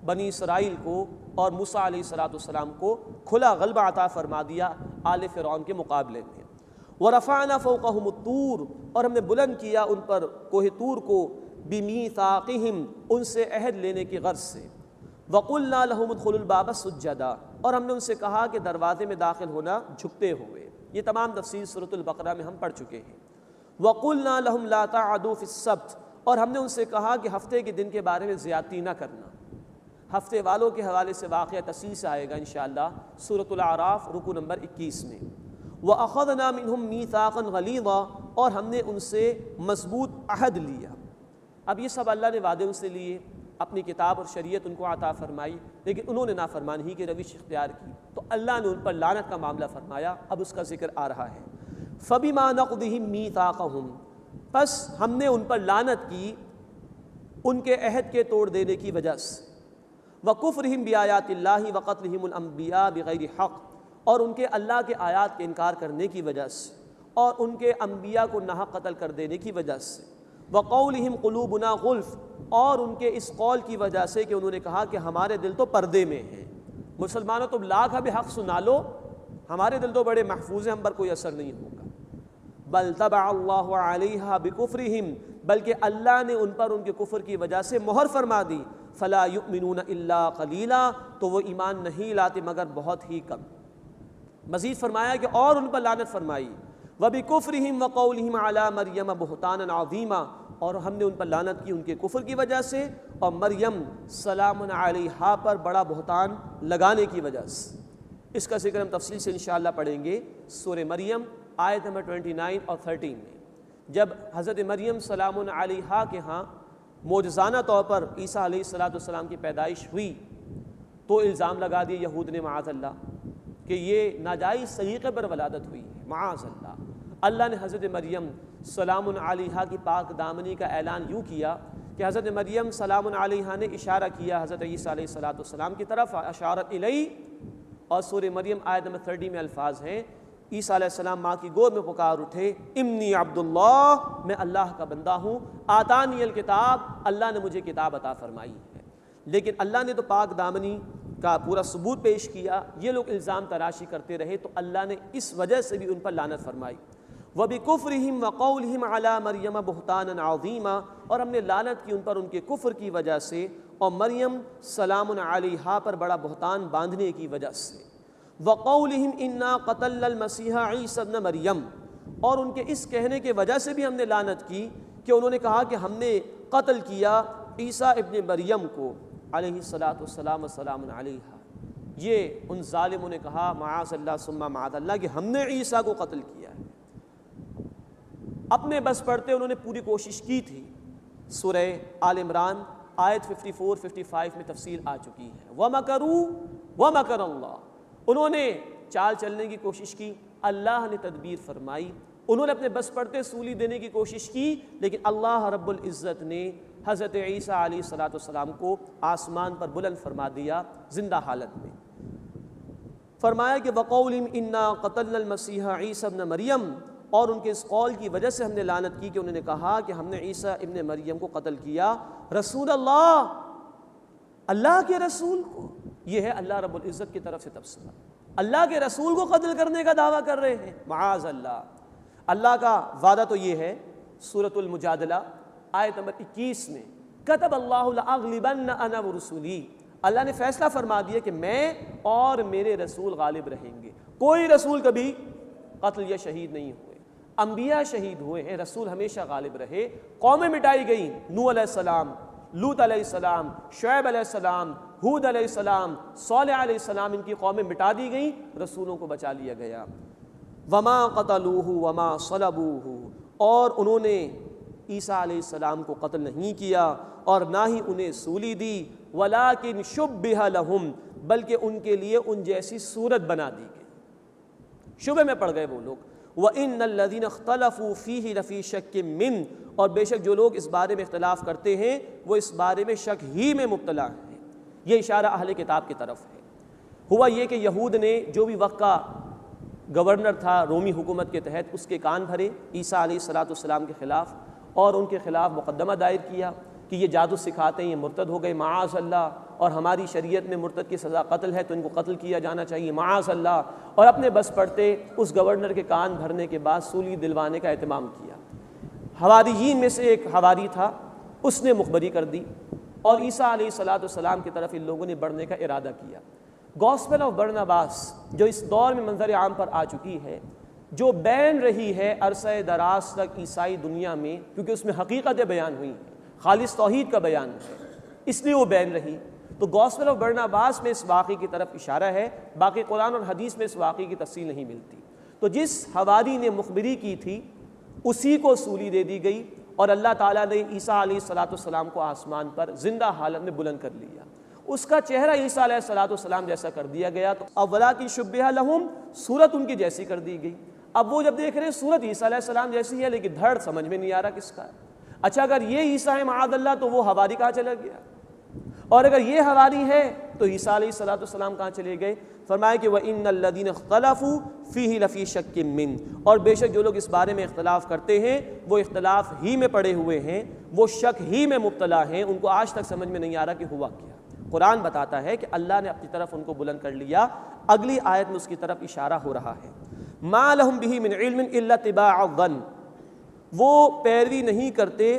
بنی اسرائیل کو اور موسیٰ علیہ السلام کو کھلا غلبہ عطا فرما دیا آل فرعون کے مقابلے میں. ورفعنا فوقهم الطور. اور ہم نے بلند کیا ان پر کوہ طور کو بمیثاقہم. ان سے عہد لینے کی غرض سے. وقلنا لهم ادخلوا الباب سجدا. اور ہم نے ان سے کہا کہ دروازے میں داخل ہونا جھکتے ہوئے. یہ تمام تفصیل سورۃ البقرہ میں ہم پڑھ چکے ہیں. وقلنا لهم لا تعدوا في السبت. اور ہم نے ان سے کہا کہ ہفتے کے دن کے بارے میں زیادتی نہ کرنا. ہفتے والوں کے حوالے سے واقعہ تفصیل سے آئے گا انشاءاللہ سورۃ الاعراف رکوع نمبر 21 میں. وَأَخَذْنَا مِنْهُمْ مِيثَاقًا غَلِيظًا. اور ہم نے ان سے مضبوط عہد لیا. اب یہ سب اللہ نے وعدے ان سے لیے, اپنی کتاب اور شریعت ان کو عطا فرمائی, لیکن انہوں نے نافرمانی کی روش اختیار کی تو اللہ نے ان پر لعنت کا معاملہ فرمایا. اب اس کا ذکر آ رہا ہے. فَبِمَا نَقْضِهِمْ مِيثَاقَهُمْ. پس ہم نے ان پر لعنت کی ان کے عہد کے توڑ دینے کی وجہ سے. وَكُفْرِهِمْ بِآيَاتِ اللَّهِ وَقَتْلِهِمُ الْأَنْبِيَاءَ بِغَيْرِ حَقٍ. اور ان کے اللہ کے آیات کے انکار کرنے کی وجہ سے اور ان کے انبیاء کو ناحق قتل کر دینے کی وجہ سے. وَقَوْلِهِمْ قُلُوبُنَا غُلْفٌ. اور ان کے اس قول کی وجہ سے کہ انہوں نے کہا کہ ہمارے دل تو پردے میں ہیں. مسلمانوں تم لاکھ اب حق سنا لو, ہمارے دل تو بڑے محفوظ ہیں, ہم پر کوئی اثر نہیں ہوگا. بل طبع اللہ علیہا بکفرہم. بلکہ اللہ نے ان پر ان کے کفر کی وجہ سے مہر فرما دی. فلا یؤمنون الا قلیلا. تو وہ ایمان نہیں لاتے مگر بہت ہی کم. مزید فرمایا کہ اور ان پر لعنت فرمائی. وبکفرہم وقولہم علی مریم بہتانا عظیما. اور ہم نے ان پر لعنت کی ان کے کفر کی وجہ سے اور مریم سلام علیہا پر بڑا بہتان لگانے کی وجہ سے. اس کا ذکر ہم تفصیل سے انشاءاللہ پڑھیں گے سورہ مریم آیت نمبر 29 اور 13 میں. جب حضرت مریم سلام علیہا کے ہاں معجزانہ طور پر عیسیٰ علیہ السلام کی پیدائش ہوئی تو الزام لگا دیا یہود نے معاذ اللہ کہ یہ ناجائز طریقے پر ولادت ہوئی ہے معاذ اللہ. اللہ نے حضرت مریم سلام علیہا کی پاک دامنی کا اعلان یوں کیا کہ حضرت مریم سلام علیہا نے اشارہ کیا حضرت عیسیٰ علیہ السلام کی طرف. اشارت الی. اور سورہ مریم آیت نمبر 30 میں الفاظ ہیں عیسیٰ علیہ السلام ماں کی گود میں پکار اٹھے انی عبداللہ. میں اللہ کا بندہ ہوں. آتانی الکتاب. اللہ نے مجھے کتاب عطا فرمائی ہے. لیکن اللہ نے تو پاک دامنی کا پورا ثبوت پیش کیا. یہ لوگ الزام تراشی کرتے رہے تو اللہ نے اس وجہ سے بھی ان پر لعنت فرمائی. وَبِكُفْرِهِمْ وَقَوْلِهِمْ عَلَى مَرْيَمَ بُهْتَانًا عَظِيمًا. اور ہم نے لعنت کی ان پر ان کے کفر کی وجہ سے اور مریم سلام علیہا پر بڑا بہتان باندھنے کی وجہ سے. وَقَوْلِهِمْ إِنَّا قَتَلْنَا الْمَسِيحَ عِيسَى ابْنَ مریم. اور ان کے اس کہنے کی وجہ سے بھی ہم نے لعنت کی کہ انہوں نے کہا کہ ہم نے قتل کیا عیسیٰ ابن مریم کو علیہ السلام وسلام علیہا. یہ ان ظالموں نے کہا معاذ اللہ ثم معاذ اللہ کہ ہم نے عیسیٰ کو قتل کیا ہے. اپنے بس پڑھتے انہوں نے پوری کوشش کی تھی. سورہ آل عمران آیت 54-55 میں تفصیل آ چکی ہے. وَمَكَرُوا وَمَكَرَ اللَّهُ. انہوں نے چال چلنے کی کوشش کی, اللہ نے تدبیر فرمائی انہوں نے اپنے بس پڑتے سولی دینے کی کوشش کی، لیکن اللہ رب العزت نے حضرت عیسیٰ علیہ السلام کو آسمان پر بلند فرما دیا زندہ حالت میں۔ فرمایا کہ وَقَوْلِهِمْ إِنَّا قَتَلْنَا الْمَسِيحَ عِيسَى ابْنَ مریم، اور ان کے اس قول کی وجہ سے ہم نے لعنت کی کہ انہوں نے کہا کہ ہم نے عیسیٰ ابن مریم کو قتل کیا، رسول اللہ، اللہ کے رسول کو۔ یہ ہے اللہ رب العزت کی طرف سے تبصرہ، اللہ کے رسول کو قتل کرنے کا دعویٰ کر رہے ہیں، معاذ اللہ۔ اللہ کا وعدہ تو یہ ہے سورۃ المجادلہ آیت نمبر 21 میں، کتب اللہ لأغلبن انا ورسولی، اللہ نے فیصلہ فرما دیا کہ میں اور میرے رسول غالب رہیں گے۔ کوئی رسول کبھی قتل یا شہید نہیں ہوئے، انبیاء شہید ہوئے ہیں، رسول ہمیشہ غالب رہے۔ قومیں مٹائی گئیں، نوح علیہ السلام، لوط علیہ السلام، شعیب علیہ السلام، ہود علیہ السلام، صالح علیہ السلام، ان کی قومیں مٹا دی گئیں، رسولوں کو بچا لیا گیا۔ وما قتلوہ وما صلبوہ، اور انہوں نے عیسیٰ علیہ السلام کو قتل نہیں کیا اور نہ ہی انہیں سولی دی، ولیکن شبہ لہم، بلکہ ان کے لیے ان جیسی صورت بنا دی گئی، شبہ میں پڑ گئے وہ لوگ۔ وَإِنَّ الَّذِينَ اخْتَلَفُوا فِيهِ لَفِي شَكٍّ مِّنْهُ، اور بے شک جو لوگ اس بارے میں اختلاف کرتے ہیں وہ اس بارے میں شک ہی میں مبتلا ہیں۔ یہ اشارہ اہل کتاب کی طرف ہے۔ ہوا یہ کہ یہود نے جو بھی وقت کا گورنر تھا رومی حکومت کے تحت، اس کے کان بھرے عیسیٰ علیہ السلام کے خلاف، اور ان کے خلاف مقدمہ دائر کیا کہ یہ جادو سکھاتے ہیں، یہ مرتد ہو گئے معاذ اللہ، اور ہماری شریعت میں مرتد کی سزا قتل ہے تو ان کو قتل کیا جانا چاہیے معاذ اللہ، اور اپنے بس پڑتے اس گورنر کے کان بھرنے کے بعد سولی دلوانے کا اہتمام کیا۔ حواریین میں سے ایک حواری تھا، اس نے مخبری کر دی اور عیسیٰ علیہ السلام کی طرف ان لوگوں نے بڑھنے کا ارادہ کیا۔ گاسپل آف برناباس جو اس دور میں منظر عام پر آ چکی ہے، جو بین رہی ہے عرصہ دراز تک عیسائی دنیا میں، کیونکہ اس میں حقیقتیں بیان ہوئی ہیں، خالص توحید کا بیان ہے، اس لیے وہ بین رہی، تو گاسپل آف برناباس میں اس واقعے کی طرف اشارہ ہے، باقی قرآن اور حدیث میں اس واقعے کی تفصیل نہیں ملتی۔ تو جس حواری نے مخبری کی تھی اسی کو سولی دے دی گئی، اور اللہ تعالیٰ نے عیسیٰ علیہ السلام کو آسمان پر زندہ حالت میں بلند کر لیا، اس کا چہرہ عیسیٰ علیہ السلام جیسا کر دیا گیا، تو اولا کی شبہ لہم، صورت ان کی جیسی کر دی گئی۔ اب وہ جب دیکھ رہے ہیں صورت عیسیٰ علیہ السلام جیسی ہے لیکن دھڑ سمجھ میں نہیں آ رہا کس کا ہے۔ اچھا اگر یہ عیسیٰ ہے معاذ اللہ تو وہ حواری کہاں چلا گیا، اور اگر یہ حواری ہے تو عیسیٰ علیہ السلام کہاں چلے گئے؟ فرمایا کہ وَإِنَّ الَّذِينَ اخْتَلَفُوا فِيهِ لَفِي شَكٍّ مِّنْهُ، اور بے شک جو لوگ اس بارے میں اختلاف کرتے ہیں وہ اختلاف ہی میں پڑے ہوئے ہیں، وہ شک ہی میں مبتلا ہیں، ان کو آج تک سمجھ میں نہیں آ رہا کہ ہوا کیا۔ قرآن بتاتا ہے کہ اللہ نے اپنی طرف ان کو بلند کر لیا، اگلی آیت میں اس کی طرف اشارہ ہو رہا ہے۔ مَا لَهُمْ بِهِ مِنْ عِلْمٍ إِلَّا اتِّبَاعَ الظَّنِّ، وہ پیروی نہیں کرتے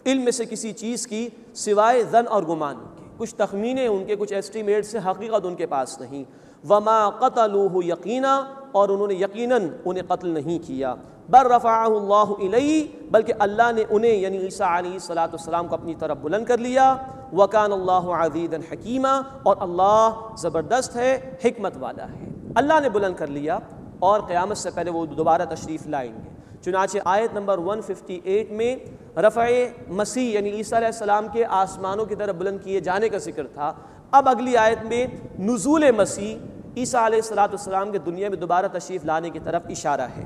علم میں سے کسی چیز کی سوائے ظن اور گمان کے، کچھ تخمینے ان کے، کچھ ایسٹیمیٹ سے، حقیقت ان کے پاس نہیں۔ وَمَا قَتَلُوهُ يَقِينًا، اور انہوں نے یقیناً انہیں قتل نہیں کیا۔ بل رفعہ اللہ الیہ، بلکہ اللہ نے انہیں یعنی عیسیٰ علیہ السلام کو اپنی طرف بلند کر لیا۔ وَكَانَ اللَّهُ عَزِيزًا حَكِيمًا، اور اللہ زبردست ہے، حکمت والا ہے۔ اللہ نے بلند کر لیا اور قیامت سے پہلے وہ دوبارہ تشریف لائیں گے۔ چنانچہ آیت نمبر 158 میں رفع مسیح یعنی عیسیٰ علیہ السلام کے آسمانوں کی طرف بلند کیے جانے کا ذکر تھا، اب اگلی آیت میں نزول مسیح عیسیٰ علیہ السلام کے دنیا میں دوبارہ تشریف لانے کی طرف اشارہ ہے۔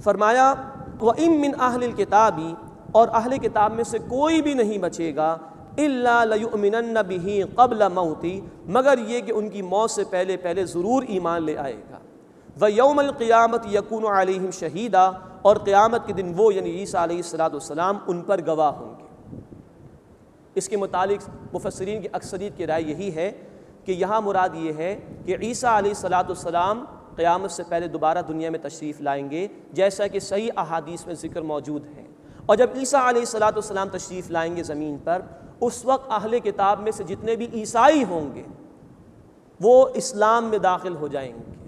فرمایا وَإِن مِّنْ أَهْلِ الْكِتَابِ، اور اہل کتاب میں سے کوئی بھی نہیں بچے گا، إِلَّا لَيُؤْمِنَنَّ بِهِ قَبْلَ مَوْتِهِ، مگر یہ کہ ان کی موت سے پہلے ضرور ایمان لے آئے گا۔ وَيَوْمَ الْقِيَامَةِ يَكُونُ عَلَيْهِمْ شَهِيدًا، اور قیامت کے دن وہ یعنی عیسیٰ علیہ السلام ان پر گواہ ہوں گے۔ اس کے متعلق مفسرین کی اکثریت کی رائے یہی ہے کہ یہاں مراد یہ ہے کہ عیسیٰ علیہ السلام قیامت سے پہلے دوبارہ دنیا میں تشریف لائیں گے، جیسا کہ صحیح احادیث میں ذکر موجود ہے۔ اور جب عیسیٰ علیہ السلام تشریف لائیں گے زمین پر، اس وقت اہل کتاب میں سے جتنے بھی عیسائی ہوں گے وہ اسلام میں داخل ہو جائیں گے۔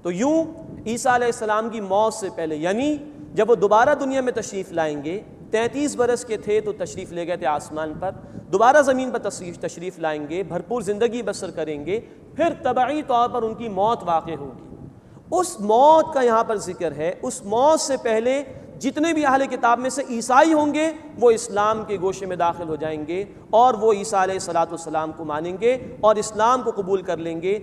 تو یوں عیسیٰ علیہ السلام کی موت سے پہلے یعنی جب وہ دوبارہ دنیا میں تشریف لائیں گے، 33 برس کے تھے تو تشریف لے گئے تھے آسمان پر، دوبارہ زمین پر تشریف لائیں گے، بھرپور زندگی بسر کریں گے، پھر طبعی طور پر ان کی موت واقع ہوگی۔ اس موت کا یہاں پر ذکر ہے، اس موت سے پہلے جتنے بھی اہل کتاب میں سے عیسائی ہوں گے وہ اسلام کے گوشے میں داخل ہو جائیں گے اور وہ عیسیٰ علیہ السلام کو مانیں گے اور اسلام کو قبول کر لیں گے،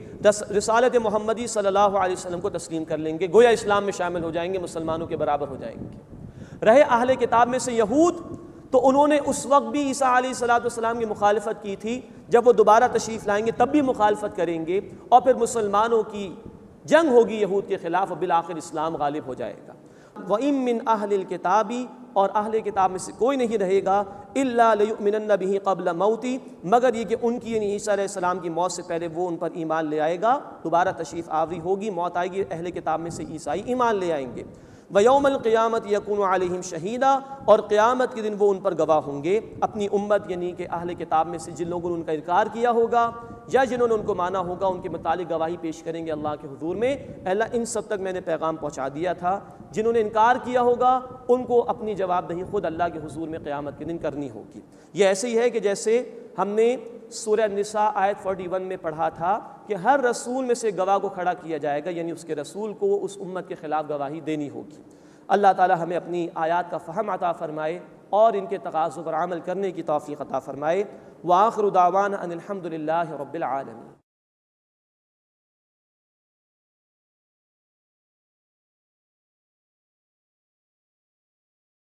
رسالت محمدی صلی اللہ علیہ وسلم کو تسلیم کر لیں گے، گویا اسلام میں شامل ہو جائیں گے، مسلمانوں کے برابر ہو جائیں گے۔ رہے اہل کتاب میں سے یہود، تو انہوں نے اس وقت بھی عیسیٰ علیہ السلام کی مخالفت کی تھی، جب وہ دوبارہ تشریف لائیں گے تب بھی مخالفت کریں گے، اور پھر مسلمانوں کی جنگ ہوگی یہود کے خلاف، اور بالآخر اسلام غالب ہو جائے گا۔ وَإِن مِّنْ أَهْلِ الْكِتَابِ، اور اہل کتاب میں سے کوئی نہیں رہے گا، إِلَّا لَيُؤْمِنَنَّ بِهِ قَبْلَ مَوْتِهِ، مگر یہ کہ ان کی یعنی عیسیٰ علیہ السلام کی موت سے پہلے وہ ان پر ایمان لے آئے گا، دوبارہ تشریف آوری ہوگی، موت آئے گی، اہل کتاب میں سے عیسائی ایمان لے آئیں گے۔ وَيَوْمَ الْقِيَامَةِ يَكُونُ عَلَيْهِمْ شَهِيدًا، اور قیامت کے دن وہ ان پر گواہ ہوں گے، اپنی امت یعنی کہ اہل کتاب میں سے جن لوگوں نے ان کا انکار کیا ہوگا یا جنہوں نے ان کو مانا ہوگا، ان کے متعلق گواہی پیش کریں گے اللہ کے حضور میں، اے اللہ ان سب تک میں نے پیغام پہنچا دیا تھا۔ جنہوں نے انکار کیا ہوگا ان کو اپنی جواب دہی خود اللہ کے حضور میں قیامت کے دن کرنی ہوگی۔ یہ ایسے ہی ہے کہ جیسے ہم نے سورہ النساء آیت 41 میں پڑھا تھا کہ ہر رسول میں سے گواہ کو کھڑا کیا جائے گا، یعنی اس کے رسول کو اس امت کے خلاف گواہی دینی ہوگی۔ اللہ تعالی ہمیں اپنی آیات کا فہم عطا فرمائے اور ان کے تقاضوں پر عمل کرنے کی توفیق عطا فرمائے۔ وآخر دعوانا ان الحمد للہ رب العالمین۔